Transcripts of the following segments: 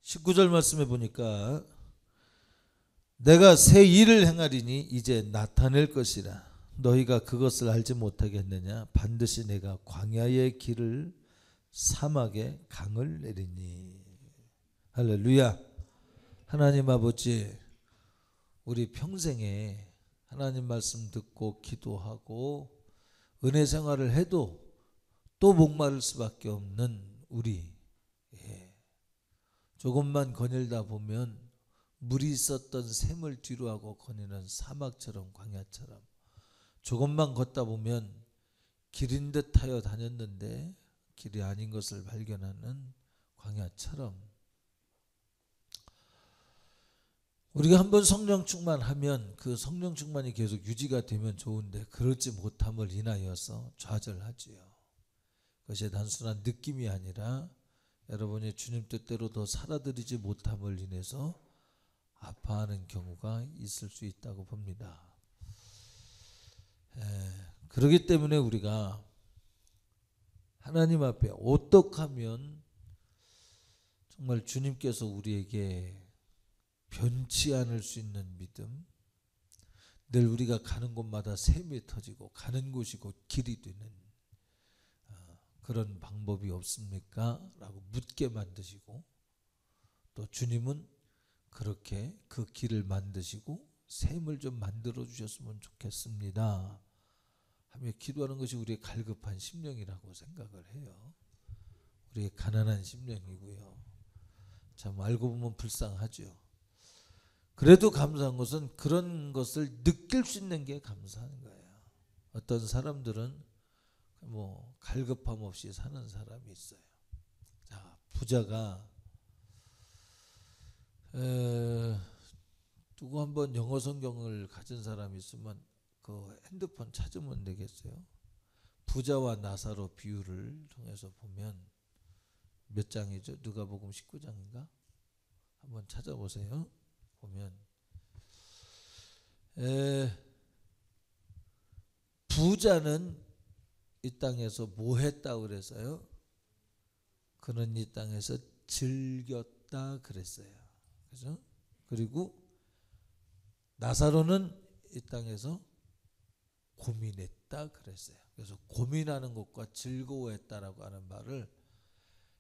19절 말씀해 보니까 내가 새 일을 행하리니 이제 나타낼 것이라 너희가 그것을 알지 못하겠느냐. 반드시 내가 광야의 길을 사막에 강을 내리니. 할렐루야. 하나님 아버지, 우리 평생에 하나님 말씀 듣고 기도하고 은혜 생활을 해도 또 목마를 수밖에 없는 우리, 조금만 거닐다 보면 물이 있었던 샘을 뒤로하고 거니는 사막처럼, 광야처럼, 조금만 걷다 보면 길인 듯 하여 다녔는데 길이 아닌 것을 발견하는 광야처럼, 우리가 한번 성령 충만하면 그 성령 충만이 계속 유지가 되면 좋은데 그렇지 못함을 인하여서 좌절하지요. 그것이 단순한 느낌이 아니라 여러분이 주님 뜻대로 더 살아들이지 못함을 인해서 아파하는 경우가 있을 수 있다고 봅니다. 그렇기 때문에 우리가 하나님 앞에 어떻게 하면 정말 주님께서 우리에게 변치 않을 수 있는 믿음, 늘 우리가 가는 곳마다 샘이 터지고 가는 곳이 곧 길이 되는 그런 방법이 없습니까? 라고 묻게 만드시고, 또 주님은 그렇게 그 길을 만드시고 샘을 좀 만들어 주셨으면 좋겠습니다 하며 기도하는 것이 우리의 갈급한 심령이라고 생각을 해요. 우리의 가난한 심령이고요. 참 알고 보면 불쌍하죠. 그래도 감사한 것은 그런 것을 느낄 수 있는 게 감사한 거예요. 어떤 사람들은 뭐 갈급함 없이 사는 사람이 있어요. 자, 부자가 누구 한번 영어 성경을 가진 사람이 있으면 그 핸드폰 찾으면 되겠어요. 부자와 나사로 비유를 통해서 보면 몇 장이죠? 누가복음 19장인가? 한번 찾아보세요. 보면 부자는 이 땅에서 뭐 했다 그랬어요? 그는 이 땅에서 즐겼다 그랬어요. 그죠? 그리고 나사로는 이 땅에서 고민했다 그랬어요. 그래서 고민하는 것과 즐거워했다라고 하는 말을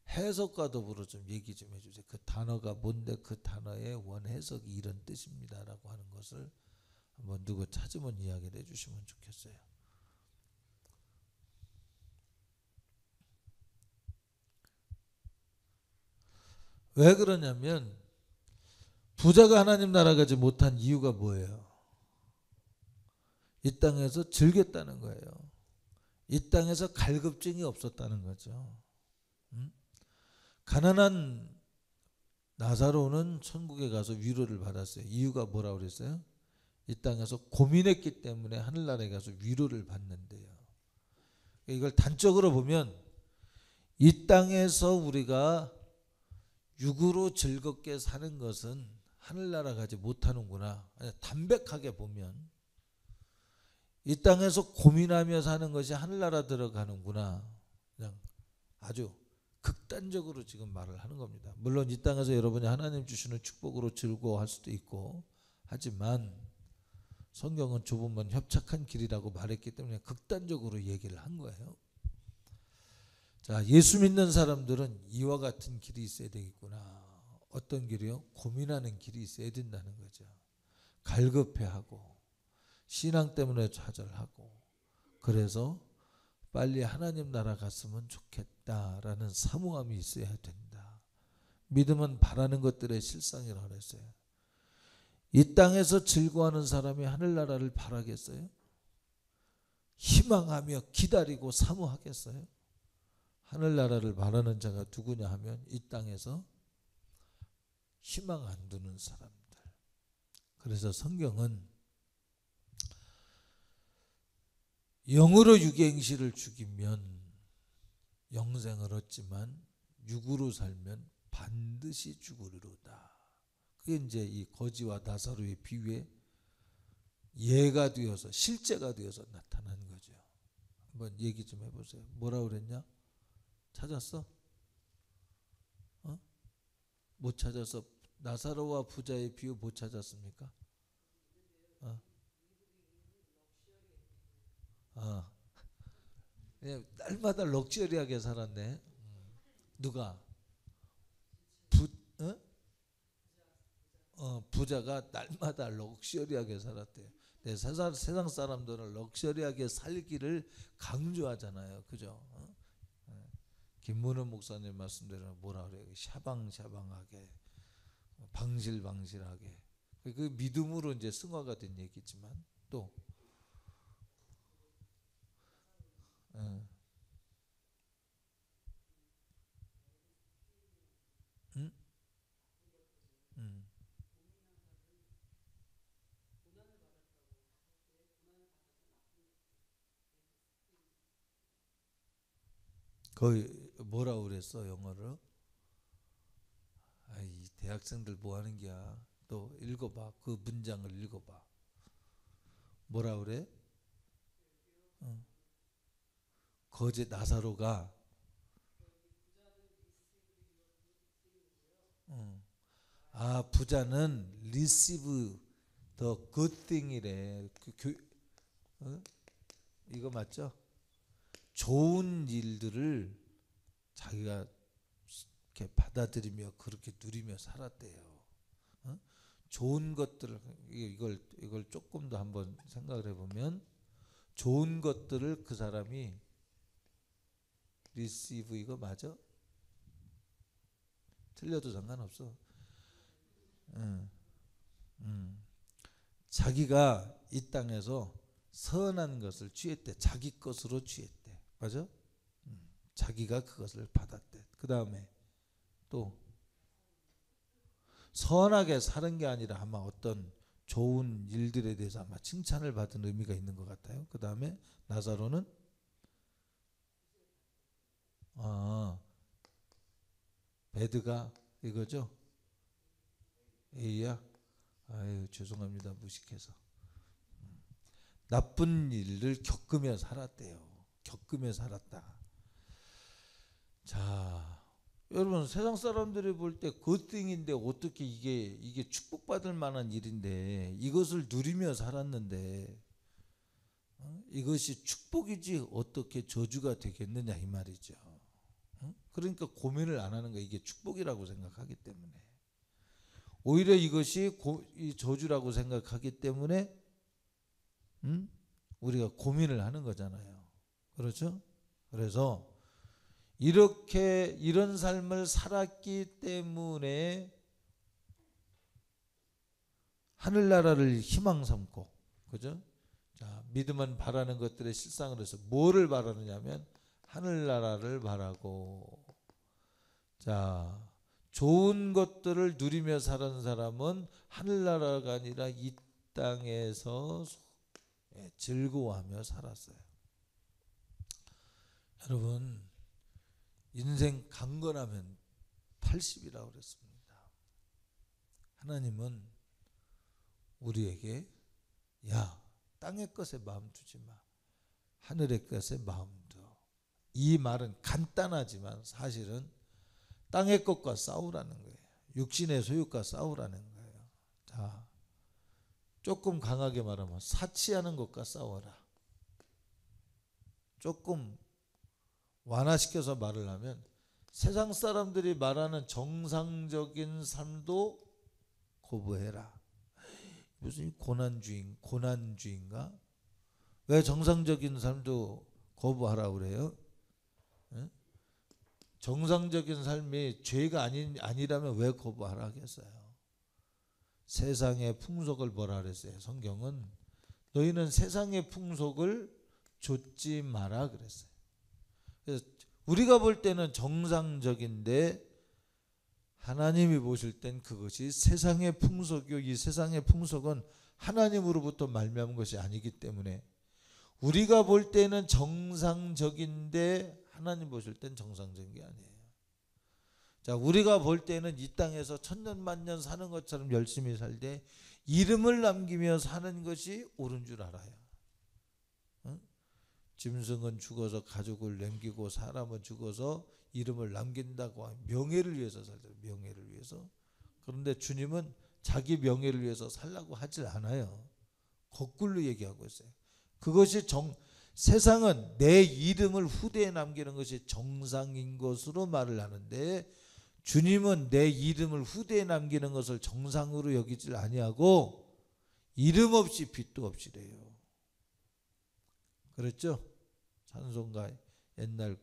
해석과 더불어 좀 얘기 좀 해주세요. 그 단어가 뭔데 그 단어의 원해석이 이런 뜻입니다라고 하는 것을 한번 누구 찾으면 이야기를 해주시면 좋겠어요. 왜 그러냐면 부자가 하나님 나라 가지 못한 이유가 뭐예요? 이 땅에서 즐겼다는 거예요. 이 땅에서 갈급증이 없었다는 거죠. 가난한 나사로는 천국에 가서 위로를 받았어요. 이유가 뭐라고 그랬어요? 이 땅에서 고민했기 때문에 하늘나라에 가서 위로를 받는데요. 이걸 단적으로 보면 이 땅에서 우리가 육으로 즐겁게 사는 것은 하늘나라 가지 못하는구나. 담백하게 보면 이 땅에서 고민하며 사는 것이 하늘나라 들어가는구나. 그냥 아주 극단적으로 지금 말을 하는 겁니다. 물론 이 땅에서 여러분이 하나님 주시는 축복으로 즐거워할 수도 있고 하지만 성경은 좁으면 협착한 길이라고 말했기 때문에 극단적으로 얘기를 한 거예요. 자, 예수 믿는 사람들은 이와 같은 길이 있어야 되겠구나. 어떤 길이요? 고민하는 길이 있어야 된다는 거죠. 갈급해하고 신앙 때문에 좌절하고 그래서 빨리 하나님 나라 갔으면 좋겠다라는 사모함이 있어야 된다. 믿음은 바라는 것들의 실상이라고 그랬어요. 이 땅에서 즐거워하는 사람이 하늘나라를 바라겠어요? 희망하며 기다리고 사모하겠어요? 하늘나라를 바라는 자가 누구냐 하면 이 땅에서 희망 안 두는 사람들. 그래서 성경은 영으로 육의 행실을 죽이면 영생을 얻지만 육으로 살면 반드시 죽으리로다. 그게 이제 이 거지와 나사로의 비유에 예가 되어서 실제가 되어서 나타난 거죠. 한번 얘기 좀 해보세요. 뭐라고 그랬냐? 찾았어? 못 찾아서 나사로와 부자의 비유 못 찾았습니까? 어. 어. 그냥 날마다 럭셔리하게 살았네. 누가? 부, 어? 부자가 날마다 럭셔리하게 살았대요. 네, 세상 사람들은 럭셔리하게 살기를 강조하잖아요. 그죠? 김문호 목사님 말씀대로 뭐라 그래요? 샤방샤방하게, 방실방실하게. 그 믿음으로 이제 승화가 된 얘기지만 또 응? 응? 응. 거의 뭐라고 그랬어 영어를? 아이 대학생들 뭐 하는 거야? 또 읽어봐. 그 문장을 읽어봐. 뭐라 그래? 어. 거제 나사로가 어. 아 부자는 receive the good thing이래. 어? 이거 맞죠? 좋은 일들을 자기가 이렇게 받아들이며 그렇게 누리며 살았대요. 어? 좋은 것들을 이걸 조금 더 한번 생각을 해보면 좋은 것들을 그 사람이 receive 이거 맞아? 틀려도 상관없어. 음, 자기가 이 땅에서 선한 것을 취했대. 자기 것으로 취했대. 맞아? 자기가 그것을 받았대. 그 다음에 또 선하게 사는 게 아니라 아마 어떤 좋은 일들에 대해서 아마 칭찬을 받은 의미가 있는 것 같아요. 그 다음에 나사로는 배드가 이거죠? A야? 아유 죄송합니다 무식해서. 나쁜 일을 겪으며 살았대요. 겪으며 살았다. 자, 여러분 세상 사람들이 볼 때 굿띵인데 어떻게 이게 축복받을 만한 일인데 이것을 누리며 살았는데 이것이 축복이지 어떻게 저주가 되겠느냐 이 말이죠. 그러니까 고민을 안 하는 거예요. 이게 축복이라고 생각하기 때문에. 오히려 이것이 이 저주라고 생각하기 때문에 우리가 고민을 하는 거잖아요. 그렇죠? 그래서 이렇게 이런 삶을 살았기 때문에 하늘나라를 희망 삼고, 그죠? 자, 믿음은 바라는 것들의 실상을 해서 뭐를 바라느냐면 하늘나라를 바라고, 자, 좋은 것들을 누리며 사는 사람은 하늘나라가 아니라 이 땅에서 즐거워하며 살았어요. 여러분 인생 강건하면 80이라고 그랬습니다. 하나님은 우리에게 야 땅의 것에 마음 두지 마 하늘의 것에 마음 둬. 이 말은 간단하지만 사실은 땅의 것과 싸우라는 거예요. 육신의 소유과 싸우라는 거예요. 자, 조금 강하게 말하면 사치하는 것과 싸워라. 조금 완화시켜서 말을 하면 세상 사람들이 말하는 정상적인 삶도 거부해라. 무슨 고난주의인가? 왜 정상적인 삶도 거부하라고 그래요? 네? 정상적인 삶이 죄가 아니라면 왜 거부하라 하겠어요? 세상의 풍속을 뭐라 그랬어요? 성경은 너희는 세상의 풍속을 좇지 마라 그랬어요. 그래서 우리가 볼 때는 정상적인데 하나님이 보실 땐 그것이 세상의 풍속이요. 이 세상의 풍속은 하나님으로부터 말미암은 것이 아니기 때문에 우리가 볼 때는 정상적인데 하나님 보실 땐 정상적인 게 아니에요. 자, 우리가 볼 때는 이 땅에서 천년만년 사는 것처럼 열심히 살되 이름을 남기며 사는 것이 옳은 줄 알아요. 응? 짐승은 죽어서 가죽을 남기고 사람은 죽어서 이름을 남긴다고 하면 명예를 위해서 살잖아요. 명예를 위해서. 그런데 주님은 자기 명예를 위해서 살라고 하질 않아요. 거꾸로 얘기하고 있어요. 그것이 세상은 내 이름을 후대에 남기는 것이 정상인 것으로 말을 하는데, 주님은 내 이름을 후대에 남기는 것을 정상으로 여기질 아니하고 이름 없이 빛도 없이래요. 그랬죠? 찬송가 옛날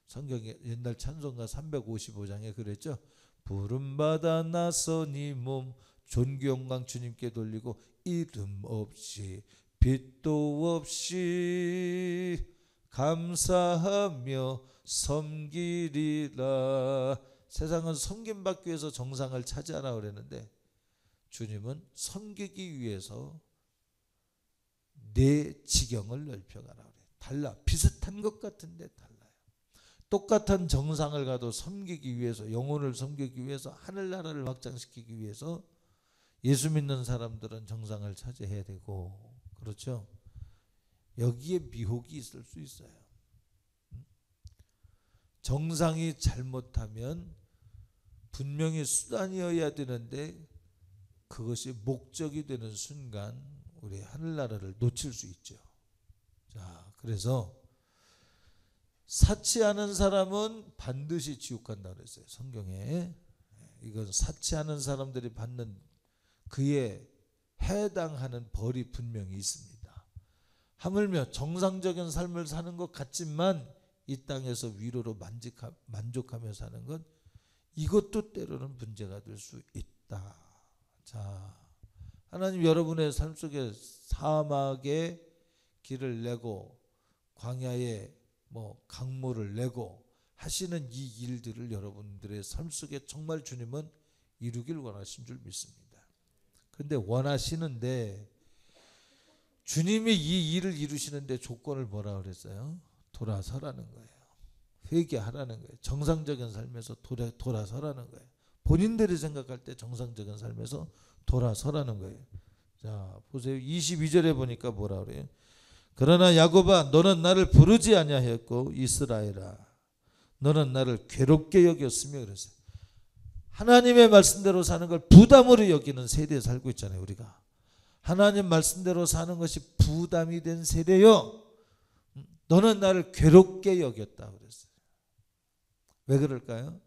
성경에 옛날 찬송가 355장에 그랬죠? 부름받아 나서 네 몸 존귀 영광 주님께 돌리고 이름 없이 빛도 없이 감사하며 섬기리라. 세상은 섬김받기 위해서 정상을 차지하라 그랬는데, 주님은 섬기기 위해서 내 지경을 넓혀가라 그래요. 달라. 비슷한 것 같은데 달라요. 똑같은 정상을 가도 섬기기 위해서, 영혼을 섬기기 위해서, 하늘나라를 확장시키기 위해서 예수 믿는 사람들은 정상을 차지해야 되고, 그렇죠? 여기에 미혹이 있을 수 있어요. 정상이 잘못하면 분명히 수단이어야 되는데 그것이 목적이 되는 순간 우리 하늘나라를 놓칠 수 있죠. 자, 그래서 사치하는 사람은 반드시 지옥 간다 그랬어요. 성경에. 이건 사치하는 사람들이 받는 그에 해당하는 벌이 분명히 있습니다. 하물며 정상적인 삶을 사는 것 같지만 이 땅에서 위로로 만족하며 사는 것, 이것도 때로는 문제가 될 수 있다. 자, 하나님 여러분의 삶 속에 사막에 길을 내고 광야에 강물을 내고 하시는 이 일들을 여러분들의 삶 속에 정말 주님은 이루길 원하신 줄 믿습니다. 그런데 원하시는데 주님이 이 일을 이루시는데 조건을 뭐라 그랬어요? 돌아서라는 거예요. 회개하라는 거예요. 정상적인 삶에서 돌아서라는 거예요. 본인들이 생각할 때 정상적인 삶에서 돌아서라는 거예요. 자, 보세요. 22절에 보니까 뭐라 그래요? 그러나 야곱아 너는 나를 부르지 아니하였고 이스라엘아 너는 나를 괴롭게 여겼으며 그랬어요. 하나님의 말씀대로 사는 걸 부담으로 여기는 세대에 살고 있잖아요. 우리가 하나님 말씀대로 사는 것이 부담이 된 세대요. 너는 나를 괴롭게 여겼다 그랬어요. 왜 그럴까요?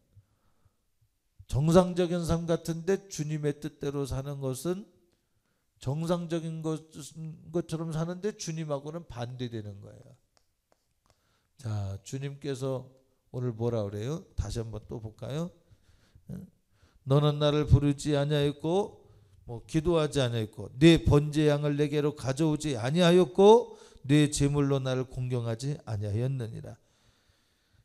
정상적인 삶 같은데 주님의 뜻대로 사는 것은 정상적인 것처럼 사는데 주님하고는 반대되는 거예요. 자, 주님께서 오늘 뭐라 그래요? 다시 한번 또 볼까요? 너는 나를 부르지 아니하였고 기도하지 아니하였고 네 번제 양을 내게로 가져오지 아니하였고 네 제물로 나를 공경하지 아니하였느니라.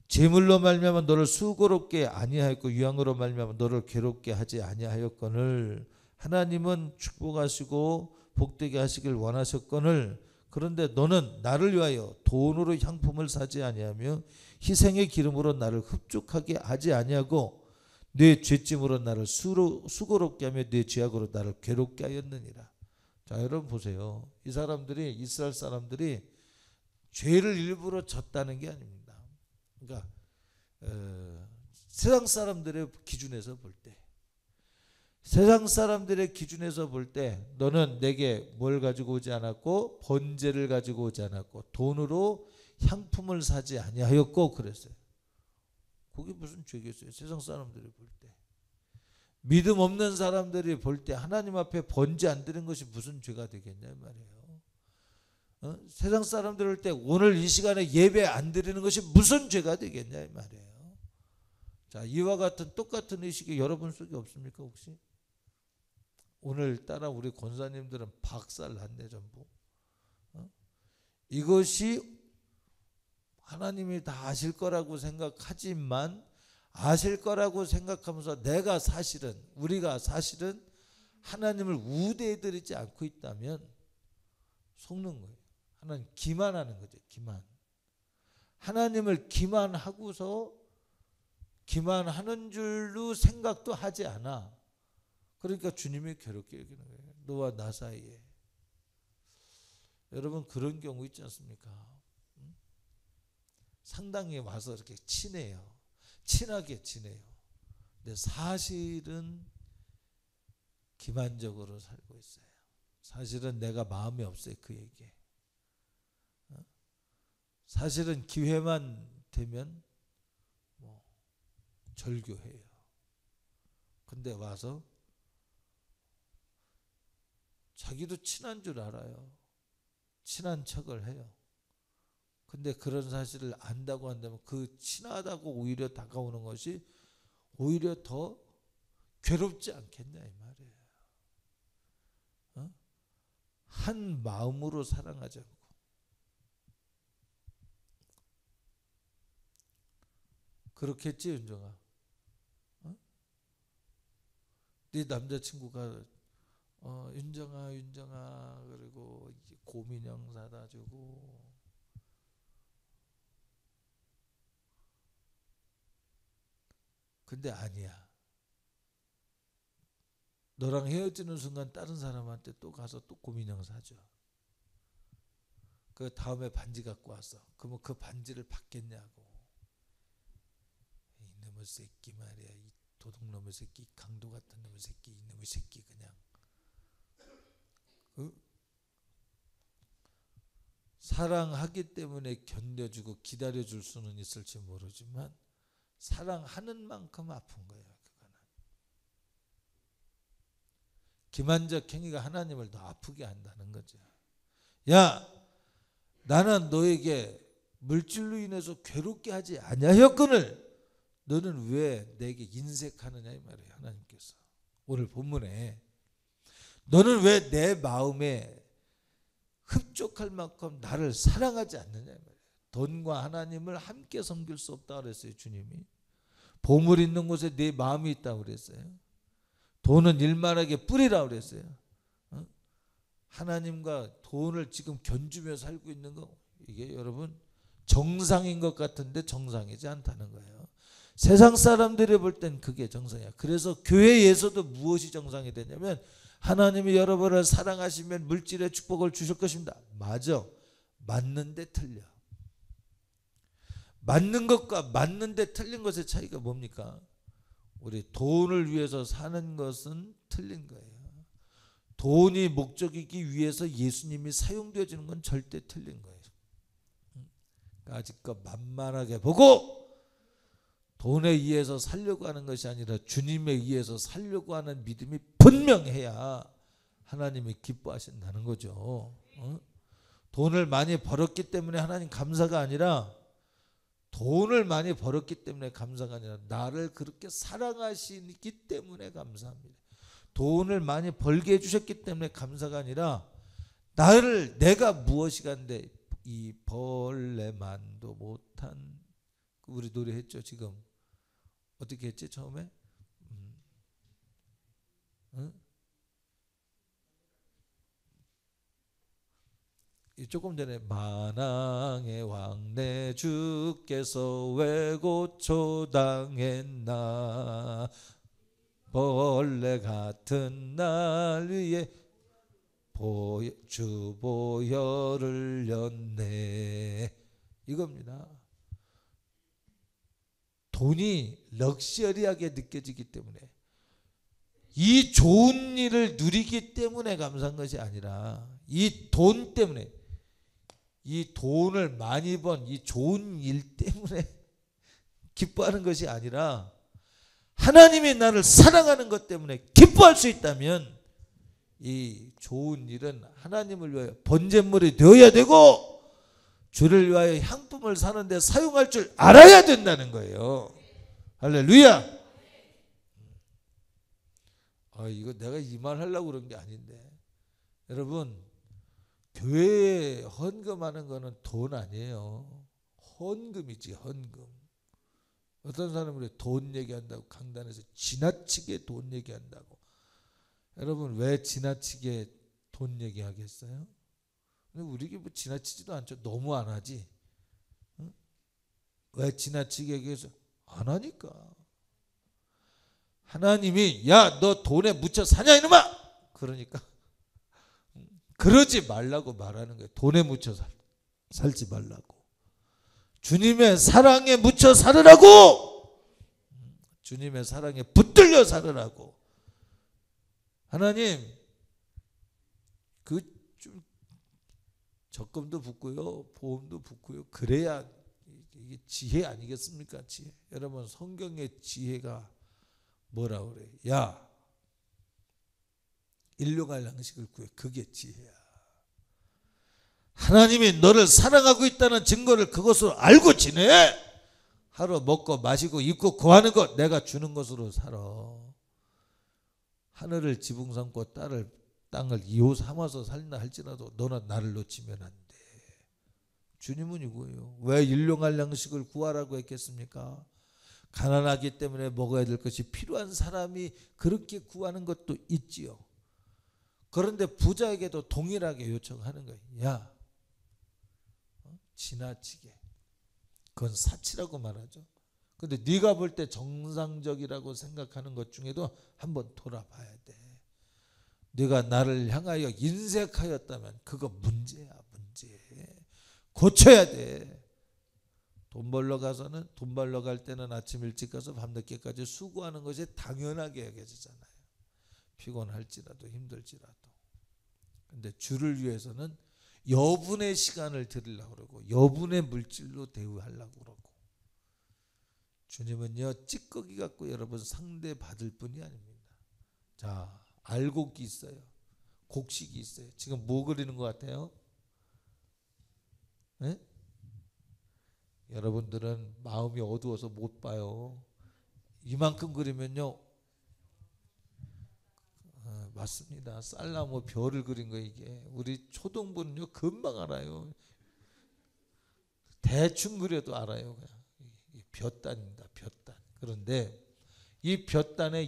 제물로 말미암아 너를 수고롭게 아니하였고 유황으로 말미암아 너를 괴롭게 하지 아니하였거늘. 하나님은 축복하시고 복되게 하시길 원하셨거늘. 그런데 너는 나를 위하여 돈으로 향품을 사지 아니하며 희생의 기름으로 나를 흡족하게 하지 아니하고 네 죄짐으로 나를 수고롭게 하며 네 죄악으로 나를 괴롭게 하였느니라. 자, 여러분 보세요. 이 사람들이, 이스라엘 사람들이 죄를 일부러 졌다는 게 아닙니다. 그러니까 세상 사람들의 기준에서 볼 때, 세상 사람들의 기준에서 볼 때 너는 내게 뭘 가지고 오지 않았고 번제를 가지고 오지 않았고 돈으로 향품을 사지 아니하였고 그랬어요. 그게 무슨 죄겠어요? 세상 사람들이 볼 때, 믿음 없는 사람들이 볼 때 하나님 앞에 번제 안 드리는 것이 무슨 죄가 되겠냐 이 말이에요. 세상 사람들 볼 때 오늘 이 시간에 예배 안 드리는 것이 무슨 죄가 되겠냐 이 말이에요. 자, 이와 같은 똑같은 의식이 여러분 속에 없습니까 혹시? 오늘따라 우리 권사님들은 박살 났네 전부. 이것이 하나님이 다 아실 거라고 생각하지만, 아실 거라고 생각하면서 우리가 사실은 하나님을 우대해 드리지 않고 있다면 속는 거예요. 하나님 기만하는 거죠. 기만. 하나님을 기만하고서 기만하는 줄로 생각도 하지 않아. 그러니까 주님이 괴롭게 여기는 거예요. 너와 나 사이에. 여러분 그런 경우 있지 않습니까? 상당히 와서 이렇게 친해요. 친하게 지내요. 근데 사실은 기만적으로 살고 있어요. 사실은 내가 마음이 없어요. 그에게. 사실은 기회만 되면 절교해요. 근데 와서 자기도 친한 줄 알아요. 친한 척을 해요. 근데 그런 사실을 안다고 한다면 그 친하다고 오히려 다가오는 것이 오히려 더 괴롭지 않겠냐 이 말이에요. 한 마음으로 사랑하자고. 그렇겠지 윤정아? 네 남자친구가 윤정아 그리고 곰인형 사다 주고 근데 아니야. 너랑 헤어지는 순간 다른 사람한테 또 가서 또 곰인형 사줘. 그 다음에 반지 갖고 왔어. 그러면 그 반지를 받겠냐고. 이놈의 새끼 말이야. 이 도둑놈의 새끼, 강도 같은 놈의 새끼, 이놈의 새끼 그냥. 사랑하기 때문에 견뎌주고 기다려줄 수는 있을지 모르지만 사랑하는 만큼 아픈 거예요. 그거는. 기만적 행위가 하나님을 더 아프게 한다는 거죠. 야, 나는 너에게 물질로 인해서 괴롭게 하지 아니하였거늘 너는 왜 내게 인색하느냐 이 말이에요. 하나님께서 오늘 본문에 너는 왜 내 마음에 흡족할 만큼 나를 사랑하지 않느냐 이 말이에요. 돈과 하나님을 함께 섬길 수 없다 그랬어요. 주님이. 보물 있는 곳에 네 마음이 있다고 그랬어요. 돈은 일만하게 뿌리라고 그랬어요. 하나님과 돈을 지금 견주며 살고 있는 거 이게 여러분 정상인 것 같은데 정상이지 않다는 거예요. 세상 사람들이 볼 땐 그게 정상이야. 그래서 교회에서도 무엇이 정상이 되냐면 하나님이 여러분을 사랑하시면 물질의 축복을 주실 것입니다. 맞아. 맞는데 틀려. 맞는 것과 맞는데 틀린 것의 차이가 뭡니까? 우리 돈을 위해서 사는 것은 틀린 거예요. 돈이 목적이기 위해서 예수님이 사용되어지는 건 절대 틀린 거예요. 아직껏 만만하게 보고 돈에 의해서 살려고 하는 것이 아니라 주님에 의해서 살려고 하는 믿음이 분명해야 하나님이 기뻐하신다는 거죠. 돈을 많이 벌었기 때문에 하나님 감사가 아니라 돈을 많이 벌었기 때문에 감사가 아니라 나를 그렇게 사랑하시기 때문에 감사합니다. 돈을 많이 벌게 해주셨기 때문에 감사가 아니라 내가 무엇이간데 이 벌레만도 못한 우리 노래했죠. 지금 어떻게 했지 처음에? 조금 전에 만왕의 왕 내 주께서 왜 고초당했나 벌레 같은 날 위에 주 보혈을 렸네 이겁니다. 돈이 럭셔리하게 느껴지기 때문에 이 좋은 일을 누리기 때문에 감사한 것이 아니라 이 돈 때문에 이 돈을 많이 번 이 좋은 일 때문에 기뻐하는 것이 아니라 하나님이 나를 사랑하는 것 때문에 기뻐할 수 있다면 이 좋은 일은 하나님을 위하여 번제물이 되어야 되고 주를 위하여 향품을 사는데 사용할 줄 알아야 된다는 거예요. 할렐루야. 이거 내가 이 말 하려고 그런 게 아닌데 여러분 교회에 헌금하는 거는 돈 아니에요. 헌금이지 헌금. 어떤 사람들이 돈 얘기한다고 강단에서 지나치게 돈 얘기한다고. 여러분 왜 지나치게 돈 얘기하겠어요? 우리게 뭐 지나치지도 않죠. 너무 안 하지. 왜 지나치게 얘기해서 안 하니까. 하나님이 야 너 돈에 묻혀 사냐 이놈아. 그러니까 그러지 말라고 말하는 거예요. 돈에 묻혀 살지 말라고. 주님의 사랑에 묻혀 살으라고. 주님의 사랑에 붙들려 살으라고. 하나님 그 좀 적금도 붙고요, 보험도 붙고요. 그래야 이게 지혜 아니겠습니까? 지혜. 여러분 성경의 지혜가 뭐라 그래? 야, 일용할 양식을 구해. 그게 지혜야. 하나님이 너를 사랑하고 있다는 증거를 그것으로 알고 지내. 하루 먹고 마시고 입고 구하는 것 내가 주는 것으로 살아. 하늘을 지붕 삼고 땅을 이호 삼아서 살나 할지라도 너는 나를 놓치면 안 돼. 주님은 이거예요. 왜 일용할 양식을 구하라고 했겠습니까? 가난하기 때문에 먹어야 될 것이 필요한 사람이 그렇게 구하는 것도 있지요. 그런데 부자에게도 동일하게 요청하는 거예요. 야, 지나치게. 그건 사치라고 말하죠. 근데 네가 볼 때 정상적이라고 생각하는 것 중에도 한번 돌아봐야 돼. 네가 나를 향하여 인색하였다면 그거 문제야, 문제. 고쳐야 돼. 돈 벌러 갈 때는 아침 일찍 가서 밤늦게까지 수고하는 것이 당연하게 여겨지잖아요. 피곤할지라도 힘들지라도. 근데 주를 위해서는 여분의 시간을 드리려고 그러고 여분의 물질로 대우하려고 그러고. 주님은요 찌꺼기 갖고 여러분 상대 받을 분이 아닙니다. 자, 알곡이 있어요. 곡식이 있어요. 지금 뭐 그리는 것 같아요? 네? 여러분들은 마음이 어두워서 못 봐요. 이만큼 그리면요, 맞습니다. 쌀나무 별을 그린 거. 이게 우리 초등부는요 금방 알아요. 대충 그려도 알아요. 그냥 볕단입니다. 볕단. 그런데 이 볕단에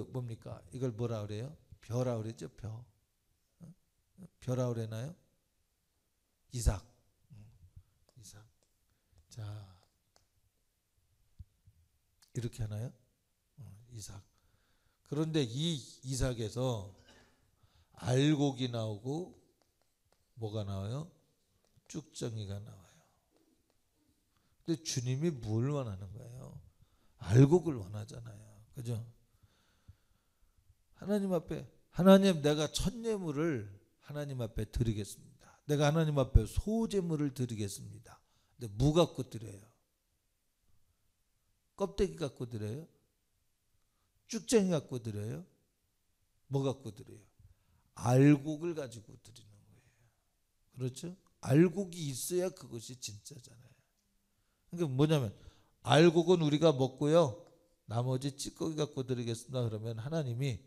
뭡니까? 이걸 뭐라 그래요? 벼라 그랬죠? 벼라 그래나요? 이삭. 이삭. 자, 이렇게 하나요? 이삭. 그런데 이 이삭에서 알곡이 나오고 뭐가 나와요? 쭉정이가 나와요. 근데 주님이 뭘 원하는 거예요? 알곡을 원하잖아요. 그죠? 하나님 앞에, 하나님 내가 첫 예물을 하나님 앞에 드리겠습니다. 내가 하나님 앞에 소제물을 드리겠습니다. 근데 뭐 갖고 드려요? 껍데기 갖고 드려요? 쭉쟁이 갖고 드려요? 뭐 갖고 드려요? 알곡을 가지고 드리는 거예요. 그렇죠? 알곡이 있어야 그것이 진짜잖아요. 그러니까 뭐냐면 알곡은 우리가 먹고요, 나머지 찌꺼기 갖고 드리겠습니다. 그러면 하나님이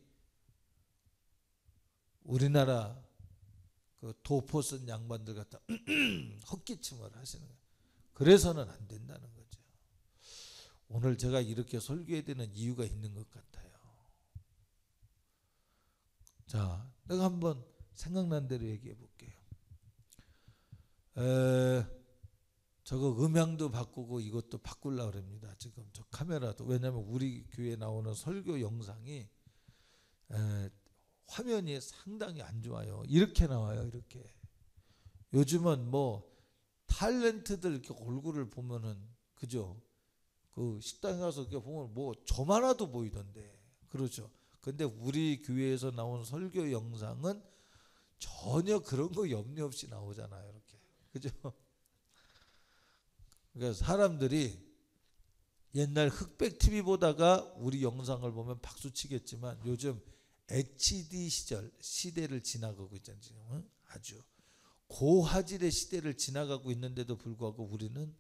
우리나라 그 도포 쓴 양반들 같다 헛기침을 하시는 거예요. 그래서는 안 된다는 거죠. 오늘 제가 이렇게 설교해야 되는 이유가 있는 것 같아요. 자, 내가 한번 생각난 대로 얘기해 볼게요. 저거 음향도 바꾸고 이것도 바꾸려고 합니다. 지금 저 카메라도. 왜냐하면 우리 교회에 나오는 설교 영상이 화면이 상당히 안 좋아요. 이렇게 나와요. 이렇게. 요즘은 뭐 탤런트들 이렇게 얼굴을 보면은, 그죠? 그 식당에 가서 이렇게 보면 뭐 저만 하도 보이던데. 그렇죠? 근데 우리 교회에서 나온 설교 영상은 전혀 그런 거 염려 없이 나오잖아요. 이렇게. 그죠? 그러니까 사람들이 옛날 흑백 TV 보다가 우리 영상을 보면 박수 치겠지만 요즘 HD 시대를 지나가고 있잖아요. 지금 아주 고화질의 시대를 지나가고 있는데도 불구하고 우리는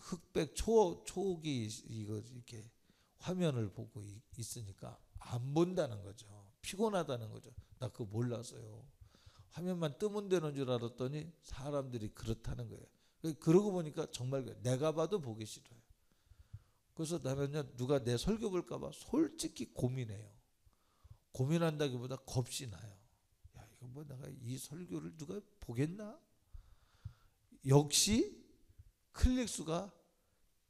흑백 초기 이거 이렇게 화면을 보고 있으니까 안 본다는 거죠. 피곤하다는 거죠. 나 그거 몰랐어요. 화면만 뜨면 되는 줄 알았더니 사람들이 그렇다는 거예요. 그러고 보니까 정말 내가 봐도 보기 싫어요. 그래서 나는요, 누가 내 설교 볼까봐 솔직히 고민해요. 고민한다기보다 겁이 나요. 야, 이거 뭐 내가 이 설교를 누가 보겠나? 역시 클릭수가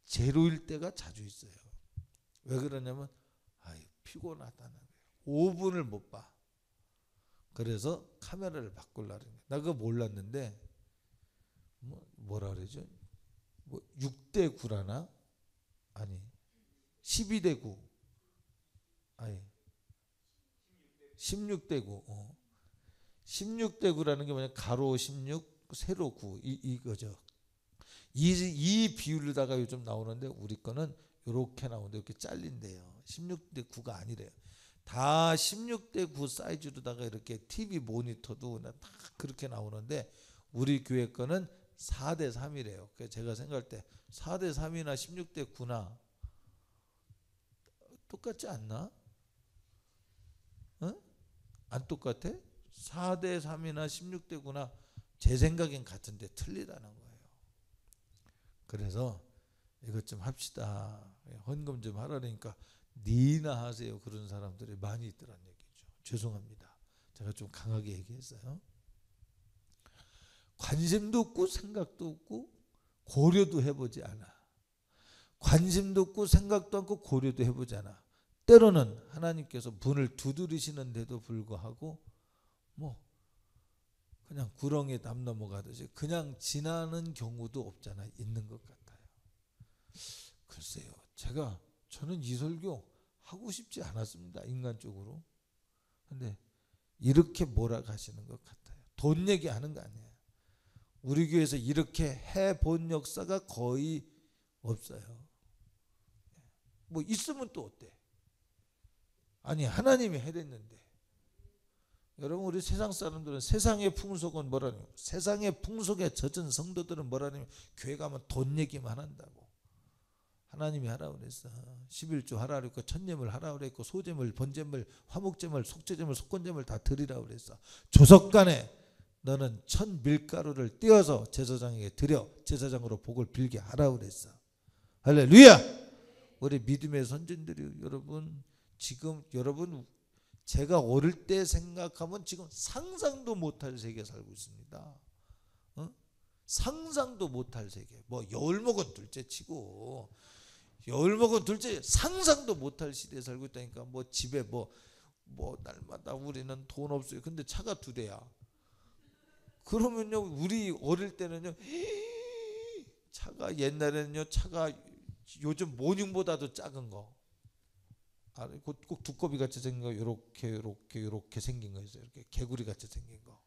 제로일 때가 자주 있어요. 왜 그러냐면 피곤하다는 거예요. 5분을 못 봐. 그래서 카메라를 바꾸려는 거예요. 나 그거 몰랐는데 뭐라 그러죠? 뭐 6대 9라나? 아니 12대 9 아니 16대 9 16대 9라는 게 뭐냐 가로 16 세로 9 이거죠. 이 비율로다가 요즘 나오는데 우리 거는 이렇게 나오는데 이렇게 잘린대요. 16대 9가 아니래요. 다 16대 9 사이즈로다가 이렇게 TV 모니터도 다 그렇게 나오는데 우리 교회 거는 4대 3이래요. 그래서 제가 생각할 때 4대 3이나 16대 9나 똑같지 않나? 응? 안 똑같아? 4대 3이나 16대 9나 제 생각엔 같은데 틀리다는 거예요. 그래서 이것 좀 합시다. 헌금 좀 하라니까 니나 하세요. 그런 사람들이 많이 있더란 얘기죠. 죄송합니다. 제가 좀 강하게 얘기했어요. 관심도 없고 생각도 없고 고려도 해보지 않아. 관심도 없고 생각도 않고 고려도 해보지 않아. 때로는 하나님께서 문을 두드리시는데도 불구하고 뭐 그냥 구렁이에 담 넘어가듯이 그냥 지나는 경우도 없잖아. 있는 것 같아요. 글쎄요. 저는 이 설교 하고 싶지 않았습니다. 인간적으로. 근데 이렇게 몰아가시는 것 같아요. 돈 얘기하는 거 아니에요. 우리 교회에서 이렇게 해본 역사가 거의 없어요. 뭐 있으면 또 어때? 아니 하나님이 해냈는데. 여러분 우리 세상 사람들은 세상의 풍속은 뭐라냐면 세상의 풍속에 젖은 성도들은 뭐라냐면 교회 가면 돈 얘기만 한다고. 하나님이 하라고 그랬어. 11조 하라고 그랬고 천예물 하라고 그랬고 소제물, 번제물, 화목제물, 속죄제물, 속건제물 다 드리라고 그랬어. 조석간에 너는 천 밀가루를 띄어서 제사장에게 드려 제사장으로 복을 빌게 하라고 그랬어. 할렐루야. 우리 믿음의 선진들이 여러분 지금 여러분 제가 어릴 때 생각하면 지금 상상도 못할 세계에 살고 있습니다. 상상도 못할 세계. 뭐 여울 먹은 둘째 치고 여울 먹은 둘째 상상도 못할 시대에 살고 있다니까. 뭐 집에 뭐 날마다 우리는 돈 없어요. 근데 차가 2대야. 그러면요 우리 어릴 때는요 차가 옛날에는요 차가 요즘 모닝보다도 작은 거. 꼭 두꺼비 같이 생긴 거 요렇게 생긴 거 있어요. 이렇게 개구리 같이 생긴 거.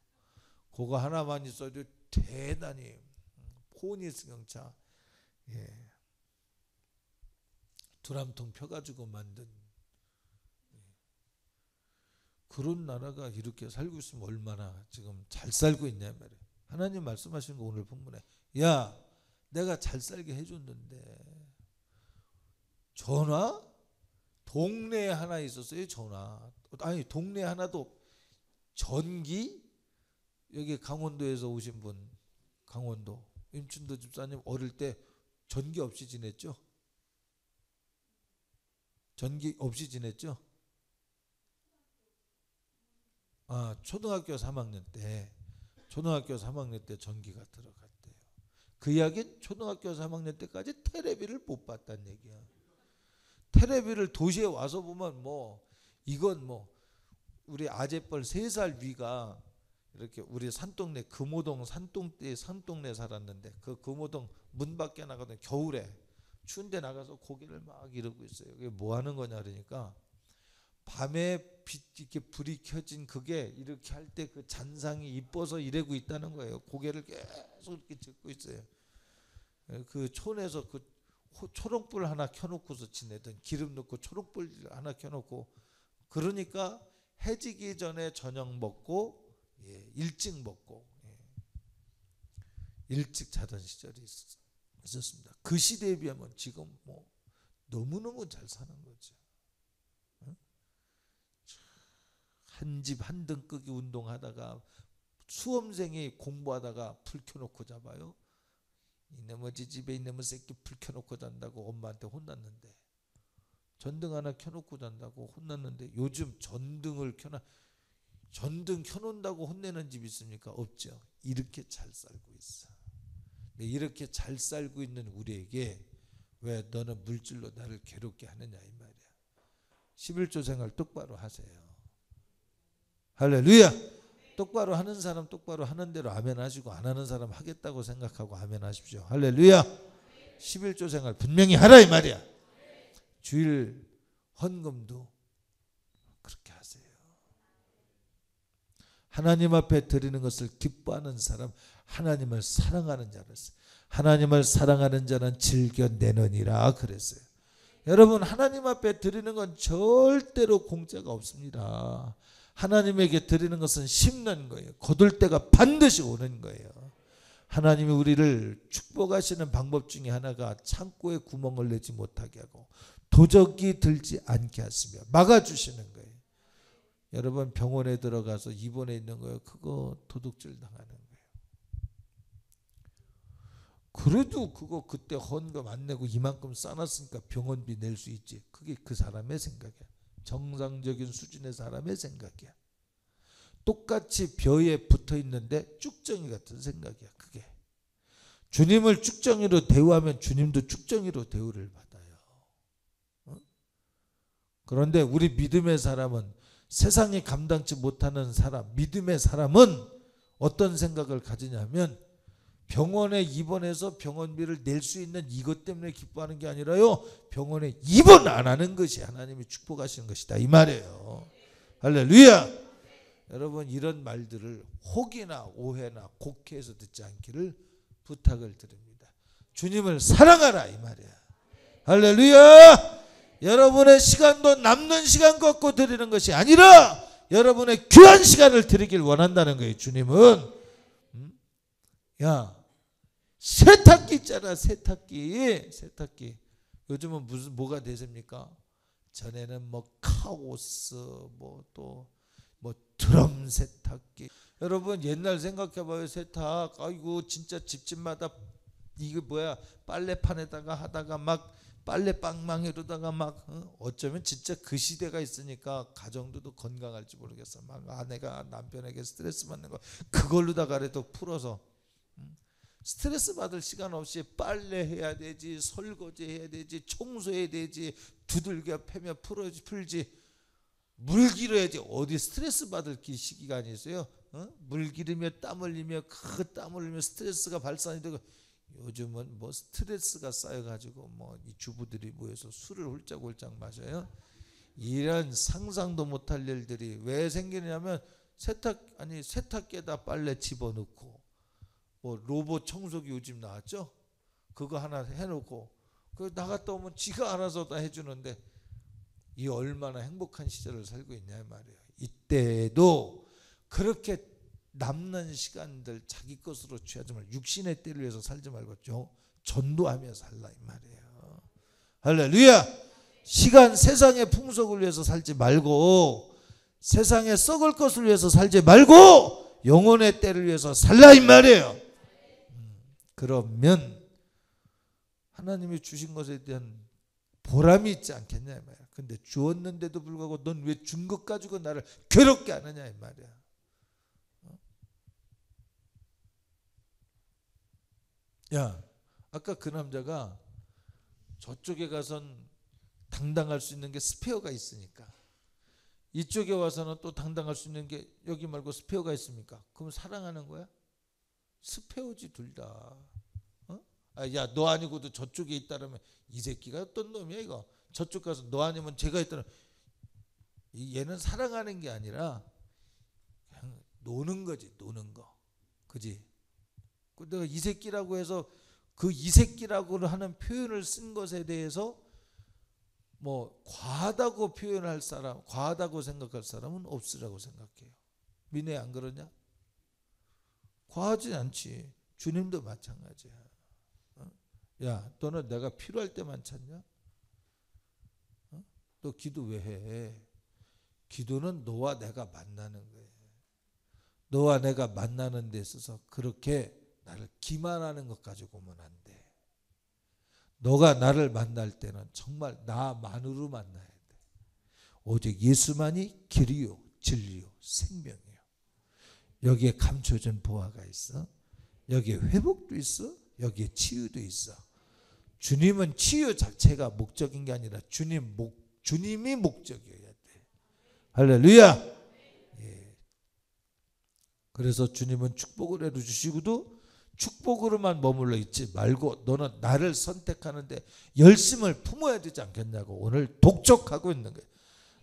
그거 하나만 있어도 대단히 포니 승용차. 예. 두람통 펴가지고 만든 그런 나라가 이렇게 살고 있으면 얼마나 지금 잘 살고 있냐 말이에요. 하나님 말씀하시는 거 오늘 본문에 야 내가 잘 살게 해줬는데 전화? 동네에 하나 있었어요. 전화. 아니 동네에 하나도 전기? 여기 강원도에서 오신 분 강원도 임춘도 집사님 어릴 때 전기 없이 지냈죠? 전기 없이 지냈죠? 초등학교 3학년 때 전기가 들어갔대요. 그 이야기는 초등학교 3학년 때까지 텔레비를 못 봤다는 얘기야. 텔레비를 도시에 와서 보면 뭐 이건 뭐 우리 아재뻘 3살 위가 이렇게 우리 산동네 금호동 산동네 살았는데 그 금호동 문 밖에 나가던 겨울에 추운데 나가서 고개를 막 이러고 있어요. 그게 뭐 하는 거냐 그러니까 밤에 이렇게 불이 켜진 그게 이렇게 할 때 그 잔상이 이뻐서 이러고 있다는 거예요. 고개를 계속 이렇게 젓고 있어요. 그 촌에서 그 초록불 하나 켜놓고서 지내던 기름 넣고 초록불 하나 켜놓고 그러니까 해지기 전에 저녁 먹고 일찍 먹고 일찍 자던 시절이 있었습니다. 그 시대에 비하면 지금 뭐 너무너무 잘 사는 거죠. 한 집 한 등 끄기 운동하다가 수험생이 공부하다가 불 켜놓고 잡아요. 이놈의 집에 이놈의 새끼 불 켜놓고 잔다고 엄마한테 혼났는데 전등 하나 켜놓고 잔다고 혼났는데 요즘 전등 켜놓는다고 혼내는 집 있습니까? 없죠. 이렇게 잘 살고 있어. 이렇게 잘 살고 있는 우리에게 왜 너는 물질로 나를 괴롭게 하느냐 이 말이야. 11조 생활 똑바로 하세요. 할렐루야. 똑바로 하는 사람 똑바로 하는 대로 아멘 하시고 안 하는 사람 하겠다고 생각하고 아멘 하십시오. 할렐루야. 11조 생활 분명히 하라 이 말이야. 주일 헌금도 그렇게 하세요. 하나님 앞에 드리는 것을 기뻐하는 사람, 하나님을 사랑하는 자였어요. 하나님을 사랑하는 자는 즐겨 내느니라 그랬어요. 여러분, 하나님 앞에 드리는 건 절대로 공짜가 없습니다. 하나님에게 드리는 것은 심는 거예요. 거둘 때가 반드시 오는 거예요. 하나님이 우리를 축복하시는 방법 중에 하나가 창고에 구멍을 내지 못하게 하고 도적이 들지 않게 하시며 막아주시는 거예요. 여러분, 병원에 들어가서 입원해 있는 거예요. 그거 도둑질 당하는 거예요. 그래도 그거 그때 헌금 안 내고 이만큼 싸놨으니까 병원비 낼 수 있지. 그게 그 사람의 생각이야. 정상적인 수준의 사람의 생각이야. 똑같이 벼에 붙어 있는데 쭉정이 같은 생각이야. 그게 주님을 쭉정이로 대우하면 주님도 쭉정이로 대우를 받아요. 그런데 우리 믿음의 사람은, 세상이 감당치 못하는 사람, 믿음의 사람은 어떤 생각을 가지냐면 병원에 입원해서 병원비를 낼 수 있는 이것 때문에 기뻐하는 게 아니라요, 병원에 입원 안 하는 것이 하나님이 축복하시는 것이다 이 말이에요. 할렐루야. 여러분, 이런 말들을 혹이나 오해나 곡해해서 듣지 않기를 부탁을 드립니다. 주님을 사랑하라 이 말이야. 할렐루야. 여러분의 시간도 남는 시간 갖고 드리는 것이 아니라 여러분의 귀한 시간을 드리길 원한다는 거예요. 주님은. 야, 세탁기 있잖아. 세탁기. 요즘은 무슨 뭐가 대세입니까? 전에는 뭐 카오스, 뭐 또 뭐 드럼 세탁기. 여러분, 옛날 생각해봐요. 세탁. 아이고, 진짜 집집마다 이거 뭐야, 빨래판에다가 하다가 막 빨래 빵망이로다가 막 어쩌면 진짜 그 시대가 있으니까 가정도 건강할지 모르겠어. 막 아내가 남편에게 스트레스 받는 거 그걸로다가라도 풀어서, 스트레스 받을 시간 없이 빨래 해야 되지, 설거지 해야 되지, 청소해야 되지, 두들겨 패며 풀지, 물 길어야지. 어디 스트레스 받을 시기가 아니었어요. 물 기르며 땀 흘리며, 그 땀 흘리며 스트레스가 발산이 되고, 요즘은 뭐 스트레스가 쌓여가지고 뭐 이 주부들이 모여서 술을 홀짝홀짝 마셔요. 이런 상상도 못할 일들이 왜 생기냐면, 세탁기에다 빨래 집어넣고, 뭐 로봇 청소기 요즘 나왔죠. 그거 하나 해놓고 그 나갔다 오면 지가 알아서 다 해주는데, 이 얼마나 행복한 시절을 살고 있냐 말이에요. 이때에도 그렇게 남는 시간들 자기 것으로 취하지 말고 육신의 때를 위해서 살지 말고 전도하며 살라 이 말이에요. 할렐루야. 시간, 세상의 풍속을 위해서 살지 말고, 세상에 썩을 것을 위해서 살지 말고 영혼의 때를 위해서 살라 이 말이에요. 그러면 하나님이 주신 것에 대한 보람이 있지 않겠냐 이 말이야. 근데 주었는데도 불구하고 넌 왜 준 것 가지고 나를 괴롭게 하느냐 이 말이야. 야, 아까 그 남자가 저쪽에 가선 당당할 수 있는 게 스페어가 있으니까, 이쪽에 와서는 또 당당할 수 있는 게 여기 말고 스페어가 있습니까? 그럼 사랑하는 거야? 스페어지 둘 다. 야, 너 아니고도 저쪽에 있다라면 이 새끼가 어떤 놈이야 이거. 저쪽 가서 너 아니면 제가 있다면, 얘는 사랑하는 게 아니라 그냥 노는 거지, 노는 거. 그지? 내가 이 새끼라고 해서 그 이 새끼라고 하는 표현을 쓴 것에 대해서 뭐 과하다고 표현할 사람, 과하다고 생각할 사람은 없으라고 생각해요. 민혜 안 그러냐? 과하지 않지. 주님도 마찬가지야. 야, 너는 내가 필요할 때만 찾냐? 너 기도 왜 해? 기도는 너와 내가 만나는 거예요. 너와 내가 만나는 데 있어서 그렇게 나를 기만하는 것 가지고 오면 안 돼. 너가 나를 만날 때는 정말 나만으로 만나야 돼. 오직 예수만이 길이요 진리요 생명이요. 여기에 감춰진 보화가 있어. 여기에 회복도 있어. 여기에 치유도 있어. 주님은 치유 자체가 목적인 게 아니라 주님이 목적이어야 돼. 할렐루야. 예. 그래서 주님은 축복을 해주시고도 축복으로만 머물러 있지 말고 너는 나를 선택하는데 열심을 품어야 되지 않겠냐고 오늘 독촉하고 있는 거예요.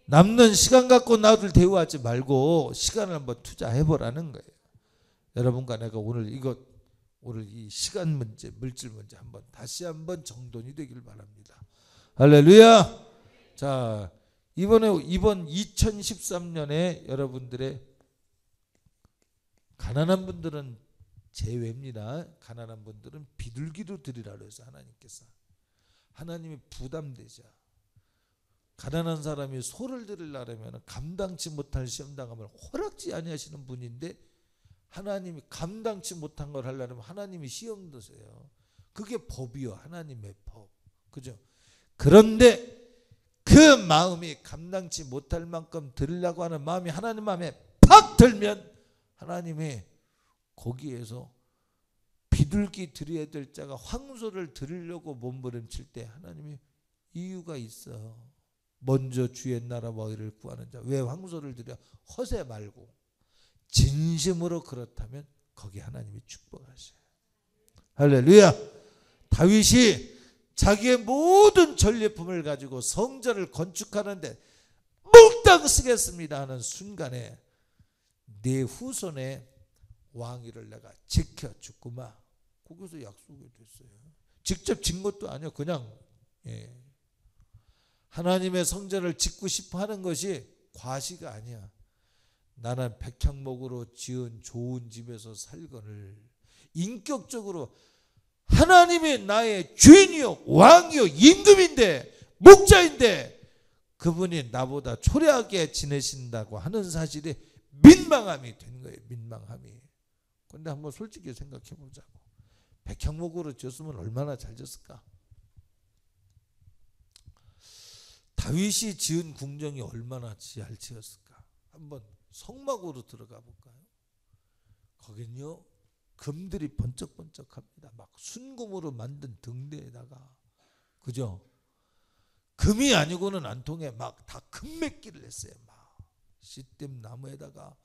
남는 시간 갖고 나를 대우하지 말고 시간을 한번 투자해보라는 거예요. 여러분과 내가 오늘 이 시간 문제, 물질 문제 다시 한번 정돈이 되길 바랍니다. 할렐루야. 자, 이번 2013년에 여러분들의 가난한 분들은 제외입니다. 가난한 분들은 비둘기도 드리라고 해서 하나님이 부담되죠. 가난한 사람이 소를 드리려면 감당치 못할 시험당함을 허락지 아니하시는 분인데 하나님이 감당치 못한 걸 하려면 하나님이 시험 드세요. 그게 법이요. 하나님의 법. 그죠? 그런데 그 마음이 감당치 못할 만큼 드리려고 하는 마음이 하나님 마음에 팍 들면 하나님이 거기에서 비둘기 드려야 될 자가 황소를 드리려고 몸부림칠 때 하나님이 이유가 있어. 먼저 주의 나라와 의를 구하는 자 왜 황소를 드려? 허세 말고 진심으로 그렇다면 거기 하나님이 축복하셔요. 할렐루야. 다윗이 자기의 모든 전리품을 가지고 성전을 건축하는데 몽땅 쓰겠습니다 하는 순간에 내 후손의 왕위를 내가 지켜주구마. 거기서 약속이 됐어요. 직접 진 것도 아니야. 그냥 하나님의 성전을 짓고 싶어 하는 것이 과시가 아니야. 나는 백향목으로 지은 좋은 집에서 살거늘 인격적으로 하나님이 나의 주인이요 왕이요 임금인데 목자인데 그분이 나보다 초라하게 지내신다고 하는 사실이 민망함이 된 거예요. 민망함이. 그런데 한번 솔직히 생각해 보자고. 백향목으로 지었으면 얼마나 잘 지었을까? 다윗이 지은 궁정이 얼마나 잘 지었을까? 한번 성막으로 들어가 볼까요? 거긴요 금들이 번쩍번쩍합니다. 막 순금으로 만든 등대에다가 그죠? 금이 아니고는 안 통해. 막 다 금맥기를 했어요. 막 시댐 나무에다가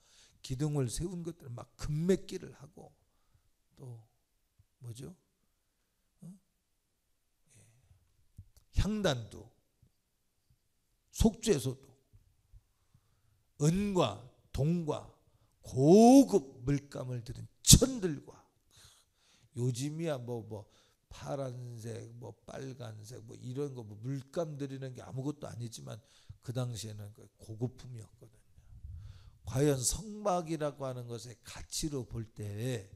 기둥을 세운 것들 막 금맥기를 하고 또 뭐죠? 향단도 속죄소도 은과 동과 고급 물감을 들인 천들과 요즘이야 뭐 파란색 뭐 빨간색 뭐 이런 거 뭐 물감 들이는 게 아무것도 아니지만 그 당시에는 고급품이었거든요. 과연 성막이라고 하는 것의 가치로 볼 때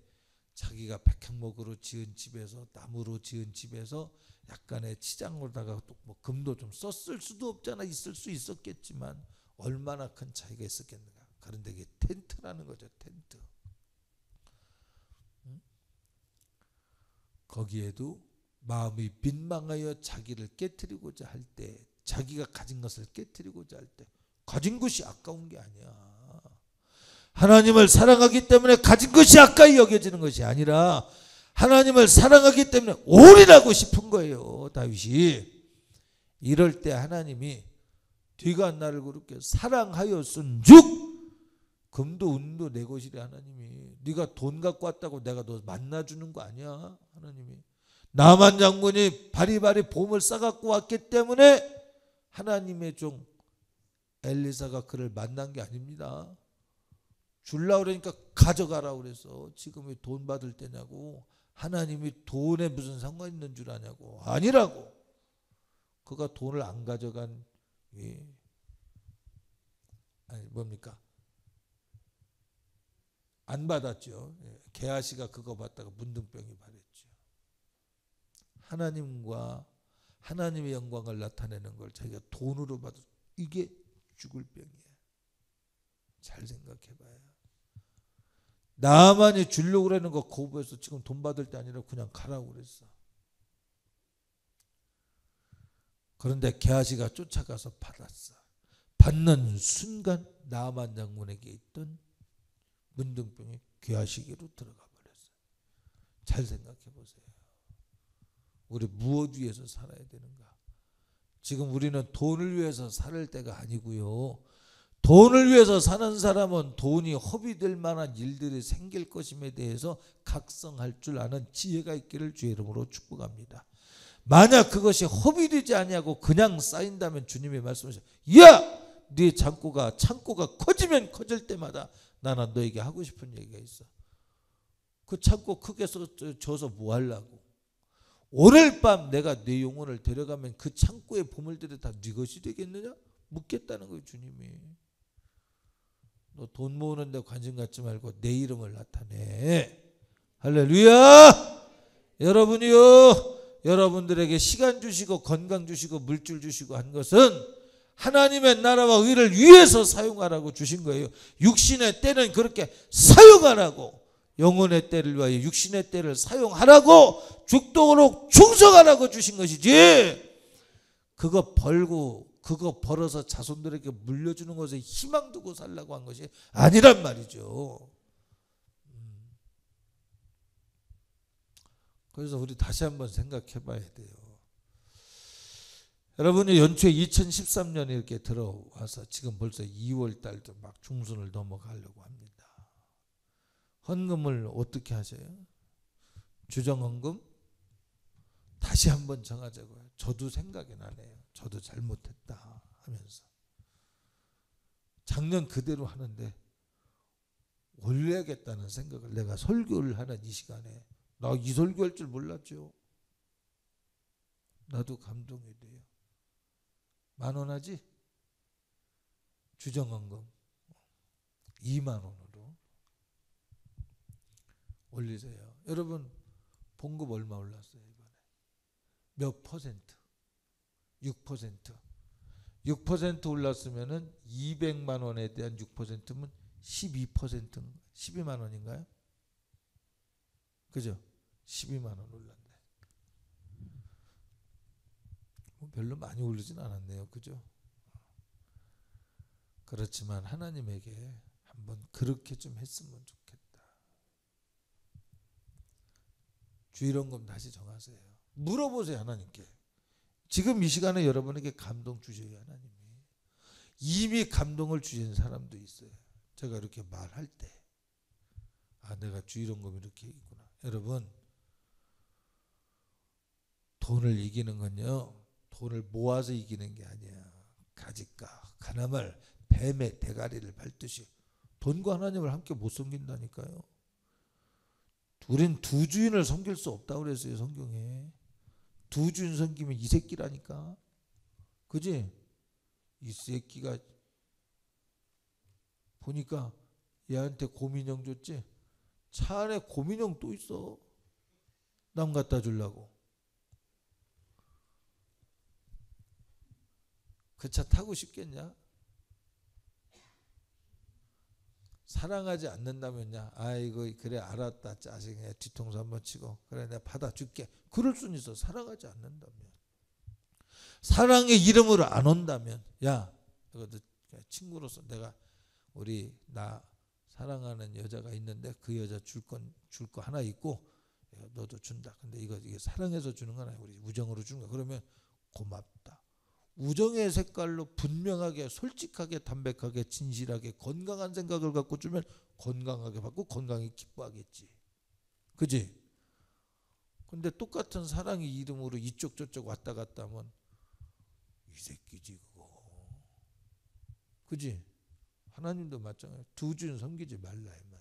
자기가 백향목으로 지은 집에서 나무로 지은 집에서 약간의 치장으로다가 또 뭐 금도 좀 썼을 수도 없잖아. 있을 수 있었겠지만 얼마나 큰 차이가 있었겠는가. 그런데 이게 텐트라는 거죠. 텐트. 거기에도 마음이 민망하여 자기를 깨트리고자 할 때 자기가 가진 것을 깨트리고자 할 때 가진 것이 아까운 게 아니야. 하나님을 사랑하기 때문에 가진 것이 아까이 여겨지는 것이 아니라 하나님을 사랑하기 때문에 올인하고 싶은 거예요. 다윗이. 이럴 때 하나님이 네가 나를 그렇게 사랑하였은즉 금도 은도 내 것이래. 하나님이 네가 돈 갖고 왔다고 내가 너 만나주는 거 아니야. 하나님이 나만 장군이 바리바리 봄을 싸갖고 왔기 때문에 하나님의 종 엘리사가 그를 만난 게 아닙니다. 줄라 그러니까 가져가라 그래서 지금 왜 돈 받을 때냐고. 하나님이 돈에 무슨 상관 있는 줄 아냐고. 아니라고. 그가 돈을 안 가져간 아니 뭡니까? 안 받았죠. 게하시가 그거 받다가 문둥병이 발했죠. 하나님과 하나님의 영광을 나타내는 걸 자기가 돈으로 받아 이게 죽을 병이에요. 잘 생각해 봐요. 나만이 주려고 그러는 거 거부해서 지금 돈 받을 때 아니라 그냥 가라고 그랬어. 그런데 게하시가 쫓아가서 받았어. 받는 순간 나만 장군에게 있던 문둥병이 게하시기로 들어가 버렸어요. 잘 생각해 보세요. 우리 무엇 위해서 살아야 되는가? 지금 우리는 돈을 위해서 살 때가 아니고요. 돈을 위해서 사는 사람은 돈이 허비될 만한 일들이 생길 것임에 대해서 각성할 줄 아는 지혜가 있기를 주의 이름으로 축복합니다. 만약 그것이 허비되지 아니하고 그냥 쌓인다면 주님이 말씀하셔, 야! 네 창고가 커지면 커질 때마다 나는 너에게 하고 싶은 얘기가 있어. 그 창고 크게 줘서 뭐 하려고? 오늘 밤 내가 네 영혼을 데려가면 그 창고의 보물들이 다 네 것이 되겠느냐? 묻겠다는 거예요, 주님이. 너 돈 모으는 데 관심 갖지 말고 내 이름을 나타내. 할렐루야! 여러분이요, 여러분들에게 시간 주시고 건강 주시고 물질 주시고 한 것은 하나님의 나라와 의를 위해서 사용하라고 주신 거예요. 육신의 때는 그렇게 사용하라고, 영혼의 때를 위하여 육신의 때를 사용하라고, 죽도록 충성하라고 주신 것이지, 그거 벌어서 자손들에게 물려주는 것에 희망 두고 살라고 한 것이 아니란 말이죠. 그래서 우리 다시 한번 생각해 봐야 돼요. 여러분이 연초에 2013년에 이렇게 들어와서 지금 벌써 2월 달도 막 중순을 넘어가려고 합니다. 헌금을 어떻게 하세요? 주정헌금? 다시 한번 정하자고요. 저도 생각이 나네요. 저도 잘못했다 하면서. 작년 그대로 하는데 올려야겠다는 생각을, 내가 설교를 하는 이 시간에, 나 이 설교할 줄 몰랐죠. 나도 감동이 돼요. 10,000원 하지? 주정헌금 20,000원으로 올리세요. 여러분 봉급 얼마 올랐어요 이번에? 몇 퍼센트? 6%. 6% 올랐으면은 200만 원에 대한 6%면 12%, 12만 원인가요? 그죠? 12만 원 올랐네. 별로 많이 오르진 않았네요. 그죠? 그렇지만 하나님에게 한번 그렇게 좀 했으면 좋겠다. 주일헌금 다시 정하세요. 물어보세요 하나님께. 지금 이 시간에 여러분에게 감동 주셔야 하나님이. 이미 감동을 주신 사람도 있어요. 제가 이렇게 말할 때, 아, 내가 주일헌금이 이렇게 있구나. 여러분, 돈을 이기는 건요, 돈을 모아서 이기는 게 아니야. 가짓가 가나말 뱀의 대가리를 밟듯이 돈과 하나님을 함께 못 섬긴다니까요. 우린 두 주인을 섬길 수 없다고 그랬어요 성경에. 두 주인 섬기면 이 새끼라니까. 그지? 이 새끼가 보니까 얘한테 곰인형 줬지? 차 안에 곰인형 또 있어. 남 갖다 주려고. 그 차 타고 싶겠냐? 사랑하지 않는다면야, 아이고 그래 알았다 짜증내, 뒤통수 한번 치고 그래 내가 받아줄게, 그럴 수는 있어. 사랑하지 않는다면, 사랑의 이름으로 안 온다면, 야 이것도 친구로서 내가 나 사랑하는 여자가 있는데 그 여자 줄 거 하나 있고 너도 준다. 근데 이게 사랑해서 주는 건 아니고 우리 우정으로 주는 거야. 그러면 고맙다. 우정의 색깔로 분명하게, 솔직하게, 담백하게, 진실하게, 건강한 생각을 갖고 주면 건강하게 받고 건강히 기뻐하겠지. 그지? 근데 똑같은 사랑의 이름으로 이쪽 저쪽 왔다 갔다 하면 이 새끼지 그거. 그지? 하나님도 마찬가지야. 두 주인 섬기지 말라 이 말이야.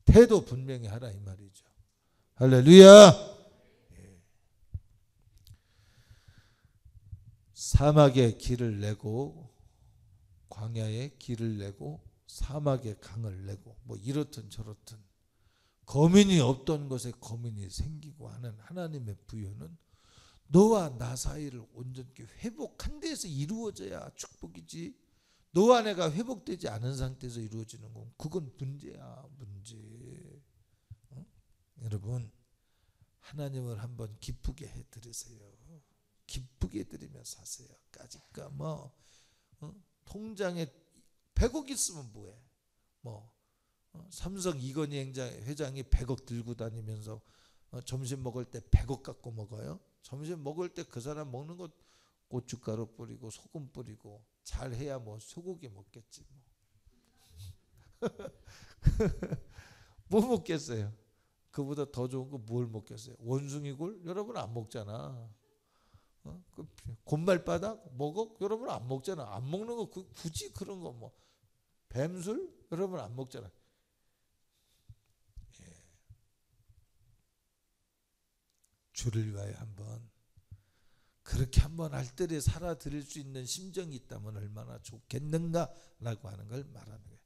태도 분명히 하라 이 말이죠. 할렐루야. 사막에 길을 내고 광야에 길을 내고 사막에 강을 내고 뭐 이렇든 저렇든 거민이 없던 것에 거민이 생기고 하는 하나님의 부여는 너와 나 사이를 온전히 회복한 데에서 이루어져야 축복이지, 너와 내가 회복되지 않은 상태에서 이루어지는 건 그건 문제야, 문제. 여러분, 하나님을 한번 기쁘게 해드리세요. 기쁘게 드리며 사세요. 까짓까 통장에 100억 있으면 뭐해? 삼성 이건희 회장이 100억 들고 다니면서 점심 먹을 때 100억 갖고 먹어요? 점심 먹을 때 그 사람 먹는 것 고춧가루 뿌리고 소금 뿌리고 잘해야 뭐 소고기 먹겠지 뭐 먹겠어요? 그보다 더 좋은 거 뭘 먹겠어요? 원숭이굴? 여러분 안 먹잖아. 그 곤발바닥 먹어? 여러분 안 먹잖아. 안 먹는 거 굳이 그런 거 뭐 뱀술? 여러분 안 먹잖아. 예. 주를 위하여 한번 그렇게 한번 알뜰히 살아드릴 수 있는 심정이 있다면 얼마나 좋겠는가라고 하는 걸 말하는 거예요.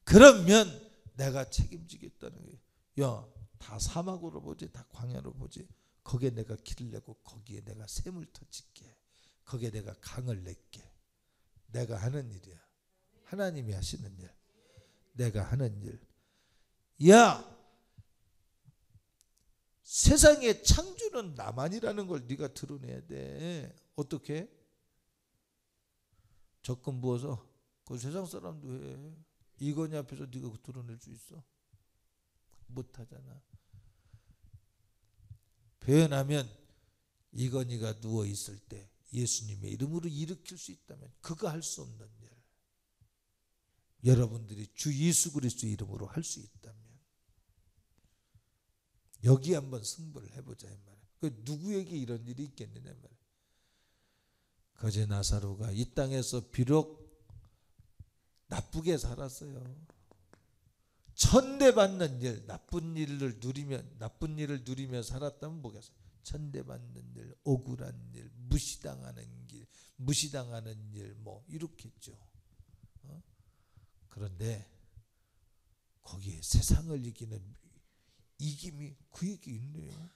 그러면 내가 책임지겠다는 거예요. 야, 다 사막으로 보지, 다 광야로 보지. 거기에 내가 길을 내고 거기에 내가 샘을 터질게. 거기에 내가 강을 낼게. 내가 하는 일이야. 하나님이 하시는 일. 내가 하는 일. 야, 세상의 창조는 나만이라는 걸 네가 드러내야 돼. 어떻게? 적금 부어서 그 세상 사람도 해. 이건희 앞에서 네가 드러낼 수 있어? 못하잖아. 표현하면 이건희가 누워있을 때 예수님의 이름으로 일으킬 수 있다면 그거 할 수 없는 일, 여러분들이 주 예수 그리스도의 이름으로 할 수 있다면 여기 한번 승부를 해보자 이 말이야. 그 누구에게 이런 일이 있겠느냐 말이야. 거제 나사로가 이 땅에서 비록 나쁘게 살았어요. 천대받는 일, 나쁜 일을 누리며 살았다면 뭐겠어요? 천대받는 일, 억울한 일, 무시당하는 일, 뭐 이렇겠죠. 그런데 거기에 세상을 이기는 이김이 그에게 있네요.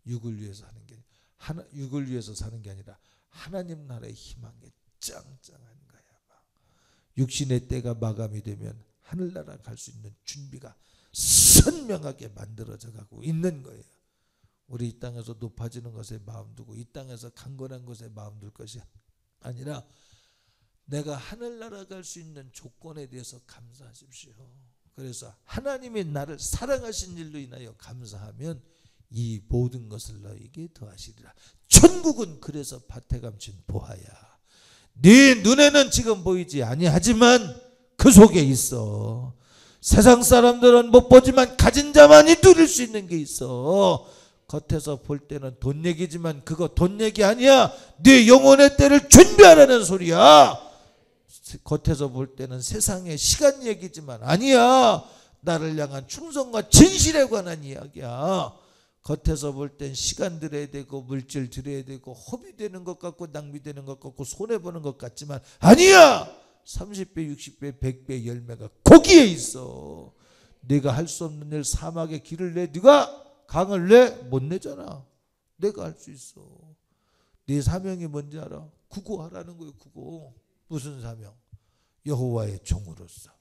육을 위해서 사는 게 아니라 하나님 나라의 희망에 짱짱한 거야. 육신의 때가 마감이 되면 하늘나라 갈 수 있는 준비가 선명하게 만들어져 가고 있는 거예요. 우리 이 땅에서 높아지는 것에 마음 두고 이 땅에서 강건한 것에 마음 둘 것이 아니라 내가 하늘나라 갈 수 있는 조건에 대해서 감사하십시오. 그래서 하나님이 나를 사랑하신 일로 인하여 감사하면 이 모든 것을 너에게 더하시리라. 천국은 그래서 밭에 감춘 보화야. 네 눈에는 지금 보이지 아니하지만 그 속에 있어. 세상 사람들은 못 보지만 가진 자만이 누릴 수 있는 게 있어. 겉에서 볼 때는 돈 얘기지만 그거 돈 얘기 아니야. 네 영혼의 때를 준비하라는 소리야. 겉에서 볼 때는 세상의 시간 얘기지만 아니야. 나를 향한 충성과 진실에 관한 이야기야. 겉에서 볼 땐 시간 들여야 되고 물질 들여야 되고 허비되는 것 같고 낭비되는 것 같고 손해보는 것 같지만 아니야. 30배 60배 100배 열매가 거기에 있어. 네가 할 수 없는 일 사막에 길을 내. 네가 강을 내? 못 내잖아. 내가 할 수 있어. 네 사명이 뭔지 알아? 구고하라는 거예요. 구고. 무슨 사명? 여호와의 종으로서.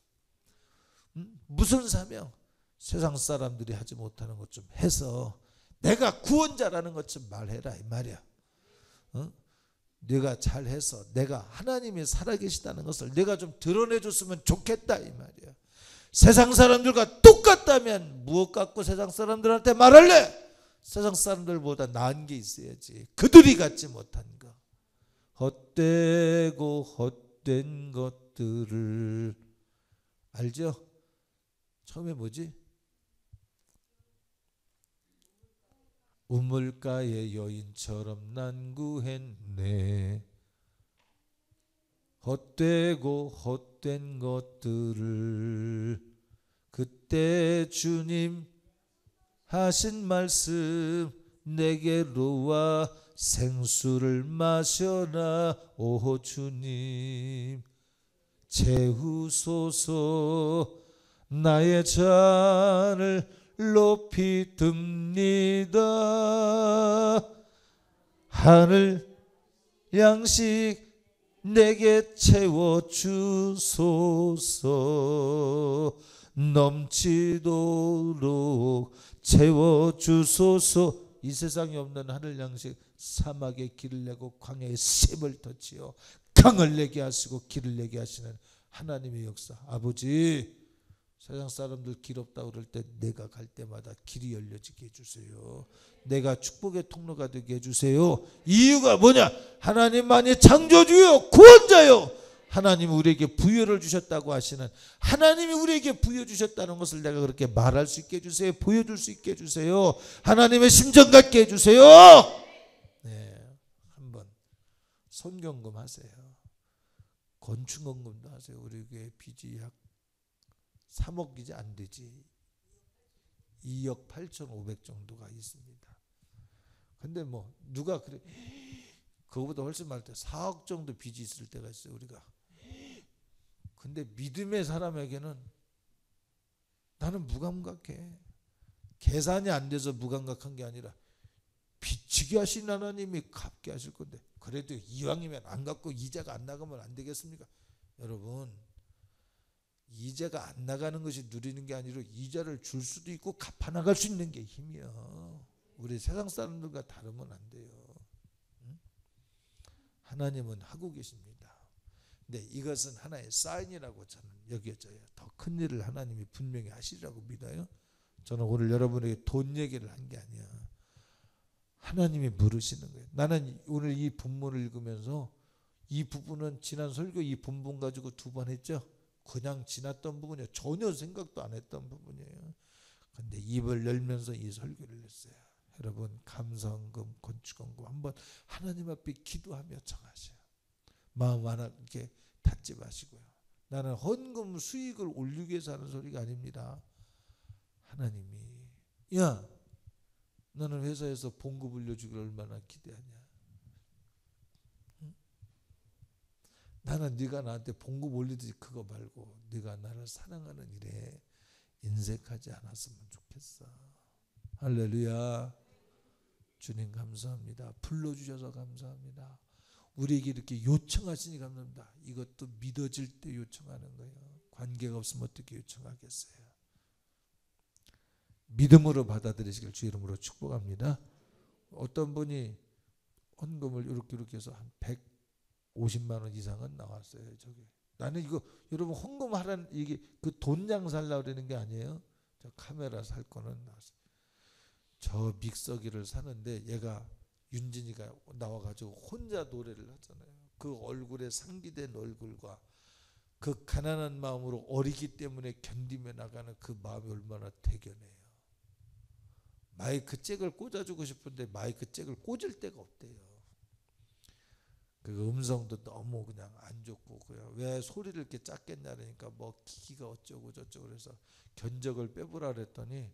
무슨 사명? 세상 사람들이 하지 못하는 것 좀 해서 내가 구원자라는 것 좀 말해라 이 말이야. 네가 잘해서 내가 하나님이 살아계시다는 것을 내가 좀 드러내줬으면 좋겠다 이 말이야. 세상 사람들과 똑같다면 무엇 갖고 세상 사람들한테 말할래? 세상 사람들보다 나은 게 있어야지. 그들이 갖지 못한 거, 헛되고 헛된 것들을 알죠? 처음에 뭐지? 우물가의 여인처럼 난 구했네. 헛되고 헛된 것들을. 그때 주님 하신 말씀, 내게로 와 생수를 마셔라. 오 주님 채우소서. 나의 잔을 높이 듭니다. 하늘 양식 내게 채워주소서. 넘치도록 채워주소서. 이 세상에 없는 하늘 양식, 사막에 길을 내고 광야에 샘을 터치어 강을 내게 하시고 길을 내게 하시는 하나님의 역사. 아버지, 세상 사람들 길 없다 그럴 때 내가 갈 때마다 길이 열려지게 해주세요. 내가 축복의 통로가 되게 해주세요. 이유가 뭐냐? 하나님만이 창조주요 구원자요. 하나님이 우리에게 부여를 주셨다고 하시는, 하나님이 우리에게 부여 주셨다는 것을 내가 그렇게 말할 수 있게 해주세요. 보여줄 수 있게 해주세요. 하나님의 심정 갖게 해주세요. 네, 한번 선경금 하세요. 건축원금도 하세요. 우리 교회 빚이 약 3억이지 안 되지. 2억 8,500 정도가 있습니다. 근데 뭐 누가 그래, 그거보다 훨씬 많을 때 4억 정도 빚이 있을 때가 있어요. 우리가. 근데 믿음의 사람에게는 나는 무감각해. 계산이 안 돼서 무감각한 게 아니라 빚지게 하신 하나님이 갚게 하실 건데, 그래도 이왕이면 안 갚고 이자가 안 나가면 안 되겠습니까? 여러분, 이자가 안 나가는 것이 누리는 게 아니라 이자를 줄 수도 있고 갚아 나갈 수 있는 게 힘이야. 우리 세상 사람들과 다르면 안 돼요. 응? 하나님은 하고 계십니다. 근데 이것은 하나의 사인이라고 저는 여겨져요. 더 큰 일을 하나님이 분명히 하시리라고 믿어요. 저는 오늘 여러분에게 돈 얘기를 한 게 아니야. 하나님이 물으시는 거예요. 나는 오늘 이 본문을 읽으면서 이 부분은 지난 설교 이 본문 가지고 2번 했죠. 그냥 지났던 부분이에요. 전혀 생각도 안 했던 부분이에요. 근데 입을 열면서 이 설교를 했어요. 여러분, 감사헌금, 건축헌금 한번 하나님 앞에 기도하며 청하세요. 마음 하나 이렇게 닫지 마시고요. 나는 헌금 수익을 올리기 위해서 하는 소리가 아닙니다. 하나님이, 야, 너는 회사에서 봉급 올려주기를 얼마나 기대하냐? 응? 나는 네가 나한테 봉급 올리듯이 그거 말고 네가 나를 사랑하는 일에 인색하지 않았으면 좋겠어. 할렐루야. 주님 감사합니다. 불러주셔서 감사합니다. 우리에게 이렇게 요청하시니 감사합니다. 이것도 믿어질 때 요청하는 거예요. 관계가 없으면 어떻게 요청하겠어요? 믿음으로 받아들이시길 주 이름으로 축복합니다. 어떤 분이 헌금을 이렇게 해서 한 150만 원 이상은 나왔어요. 저게. 나는 이거 여러분 헌금하라는 이게 그 돈장 살려고 그러는 게 아니에요. 저 카메라 살 거는 나왔어요. 저 믹서기를 사는데 얘가 윤진이가 나와가지고 혼자 노래를 하잖아요. 그 얼굴에 상기된 얼굴과 그 가난한 마음으로 어리기 때문에 견디며 나가는 그 마음이 얼마나 대견해요. 마이크 잭을 꽂아주고 싶은데 마이크 잭을 꽂을 데가 없대요. 그 음성도 너무 그냥 안 좋고, 왜 소리를 이렇게 작겠냐 그러니까 뭐 기기가 어쩌고 저쩌고 그래서 견적을 빼보라 그랬더니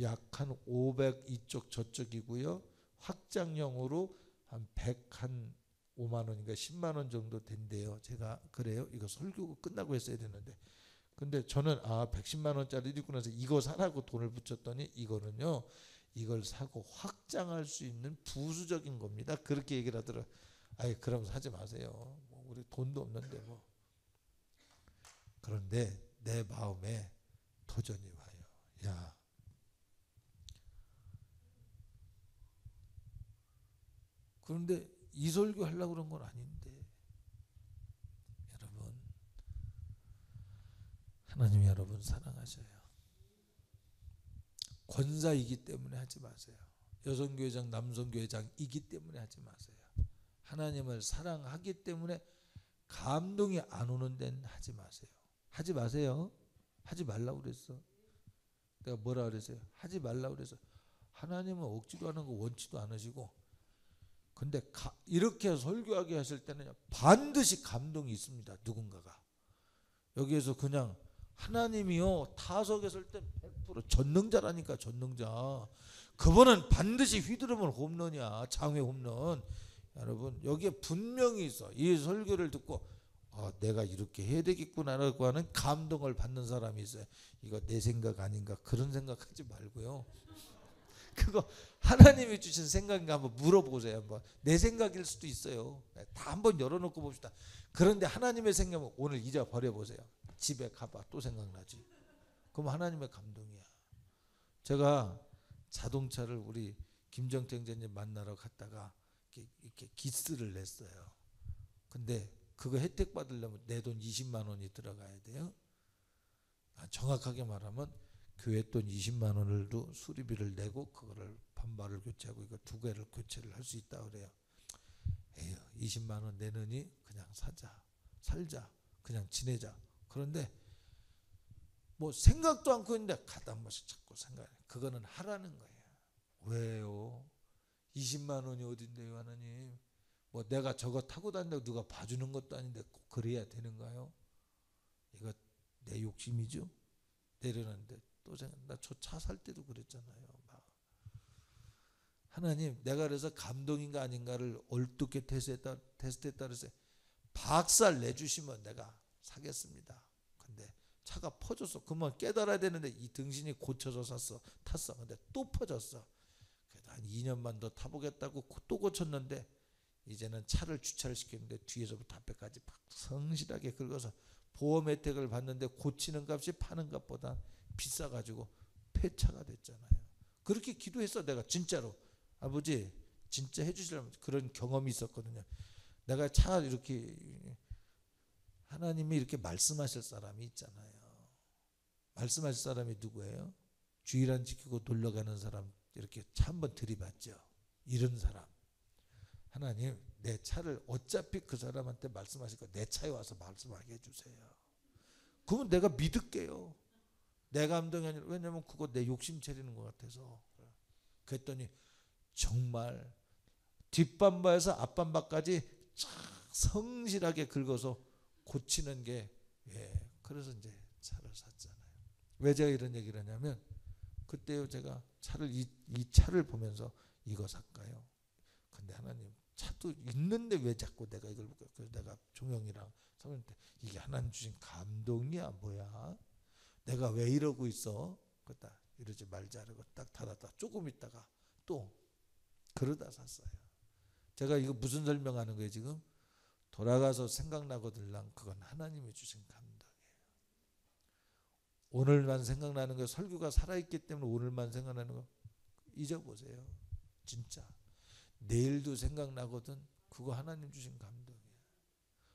약 한 500 이쪽 저쪽이고요. 확장형으로 한 105만 원인가 10만 원 정도 된대요. 제가 그래요? 이거 설교 끝나고 했어야 되는데. 근데 저는 110만 원짜리 읽고 나서 이거 사라고 돈을 붙였더니 이거는요. 이걸 사고 확장할 수 있는 부수적인 겁니다. 그렇게 얘기를 하더라. 아이 그럼 사지 마세요. 뭐 우리 돈도 없는데 뭐. 그런데 내 마음에 도전이 와요. 야, 그런데 이 설교 하려고 그런 건 아닌데. 여러분, 하나님이 여러분 사랑하셔요. 권사이기 때문에 하지 마세요. 여성교회장, 남성교회장이기 때문에 하지 마세요. 하나님을 사랑하기 때문에 감동이 안 오는 데는 하지 마세요. 하지 마세요. 하지 말라고 그랬어. 내가 뭐라 그랬어요? 하지 말라고 그랬어. 하나님은 억지로 하는 거 원치도 않으시고, 근데 이렇게 설교하게 하실 때는 반드시 감동이 있습니다. 누군가가. 여기에서 그냥 하나님이요 타석에 설 때 100% 전능자라니까. 전능자. 그분은 반드시 휘두르면 홈런이야. 장외 홈런. 여러분 여기에 분명히 있어. 이 설교를 듣고 내가 이렇게 해야 되겠구나라고 하는 감동을 받는 사람이 있어요. 이거 내 생각 아닌가 그런 생각하지 말고요. 그거 하나님이 주신 생각인가 한번 물어보세요. 한번. 내 생각일 수도 있어요. 다 한번 열어놓고 봅시다. 그런데 하나님의 생각은 오늘 이제 버려보세요. 집에 가봐 또 생각나지. 그럼 하나님의 감동이야. 제가 자동차를 우리 김정태 형제님 만나러 갔다가 이렇게 기스를 냈어요. 근데 그거 혜택 받으려면 내 돈 20만 원이 들어가야 돼요. 정확하게 말하면 교회 돈 20만 원을도 수리비를 내고 그거를 반발을 교체하고 이거 두 개를 교체를 할 수 있다 그래요. 에휴, 20만 원 내느니 그냥 살자, 그냥 지내자. 그런데 뭐 생각도 않고 있는데 가다 한 번씩 자꾸 생각해. 그거는 하라는 거예요. 왜요? 20만 원이 어딘데요, 하나님? 뭐 내가 저거 타고 다닌다고 누가 봐주는 것도 아닌데 꼭 그래야 되는가요? 이거 내 욕심이죠. 내려놨는데 또 생각나. 저 차 살 때도 그랬잖아요. 막 하나님, 내가 그래서 감동인가 아닌가를 얼뚝게 테스트했다 그랬어요. 박살 내주시면 내가 사겠습니다. 근데 차가 퍼졌어. 그만 깨달아야 되는데 이 등신이 고쳐서 탔어. 근데 또 퍼졌어. 그래도 한 2년만 더 타보겠다고 또 고쳤는데 이제는 차를 주차를 시켰는데 뒤에서부터 앞에까지 막 성실하게 긁어서 보험 혜택을 받는데 고치는 값이 파는 값보다 비싸가지고 폐차가 됐잖아요. 그렇게 기도했어. 내가 진짜로 아버지 진짜 해주시려면. 그런 경험이 있었거든요. 내가 차 이렇게 하나님이 이렇게 말씀하실 사람이 있잖아요. 말씀하실 사람이 누구예요? 주일 지키고 놀러가는 사람 이렇게 차 한번 들이받죠. 이런 사람. 하나님, 내 차를 어차피 그 사람한테 말씀하실 거 내 차에 와서 말씀하게 해주세요. 그러면 내가 믿을게요. 내 감동이 아니라. 왜냐면 그거 내 욕심 차리는 것 같아서. 그랬더니 정말 뒷반바에서 앞반바까지 성실하게 긁어서 고치는 게, 그래서 이제 차를 샀잖아요. 왜 제가 이런 얘기를 하냐면 그때요 제가 이 차를 보면서 이거 살까요? 근데 하나님, 차도 있는데 왜 자꾸 내가 이걸 볼까요? 그래서 내가 종영이랑 사모님한테 이게 하나님 주신 감동이야 뭐야? 내가 왜 이러고 있어? 그랬다. 이러지 말자 그러고 딱 닫았다. 조금 있다가 또 그러다 샀어요. 제가 이거 무슨 설명하는 거예요 지금? 돌아가서 생각나거들랑 그건 하나님이 주신 감동이에요. 오늘만 생각나는 거, 설교가 살아있기 때문에 오늘만 생각나는 거 잊어보세요. 진짜 내일도 생각나거든. 그거 하나님 주신 감동이에요.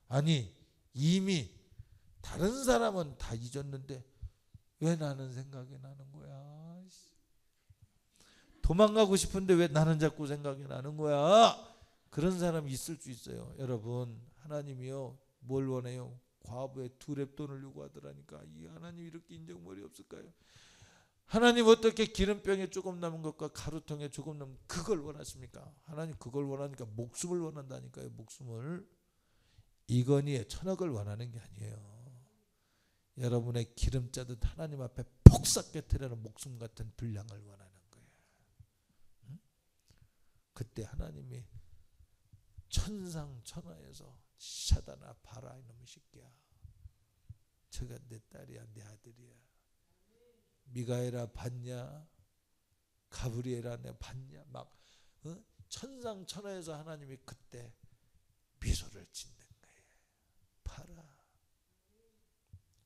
아니 이미 다른 사람은 다 잊었는데 왜 나는 생각이 나는 거야? 도망가고 싶은데 왜 나는 자꾸 생각이 나는 거야? 그런 사람이 있을 수 있어요. 여러분, 하나님이요 뭘 원해요? 과부의 2렙돈을 요구하더라니까. 이 하나님 이렇게 인정머리 없을까요? 하나님 어떻게 기름병에 조금 남은 것과 가루통에 조금 남은 그걸 원하십니까? 하나님 그걸 원하니까 목숨을 원한다니까요. 목숨을. 이건희의 1000억을 원하는 게 아니에요. 여러분의 기름 짜듯 하나님 앞에 폭삭 깨트리는 목숨 같은 분량을 원하는 거예요. 응? 그때 하나님이 천상천하에서 샤다나 봐라 이놈의 새끼야. 저가 내 딸이야 내 아들이야. 미가엘아 봤냐? 가브리엘아 내 봤냐? 막 천상천하에서 하나님이 그때 미소를 짓는 거예요. 봐라.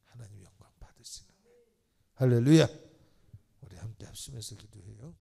하나님 영광 받으시는 거예요. 할렐루야. 우리 함께 합심해서 기도해요.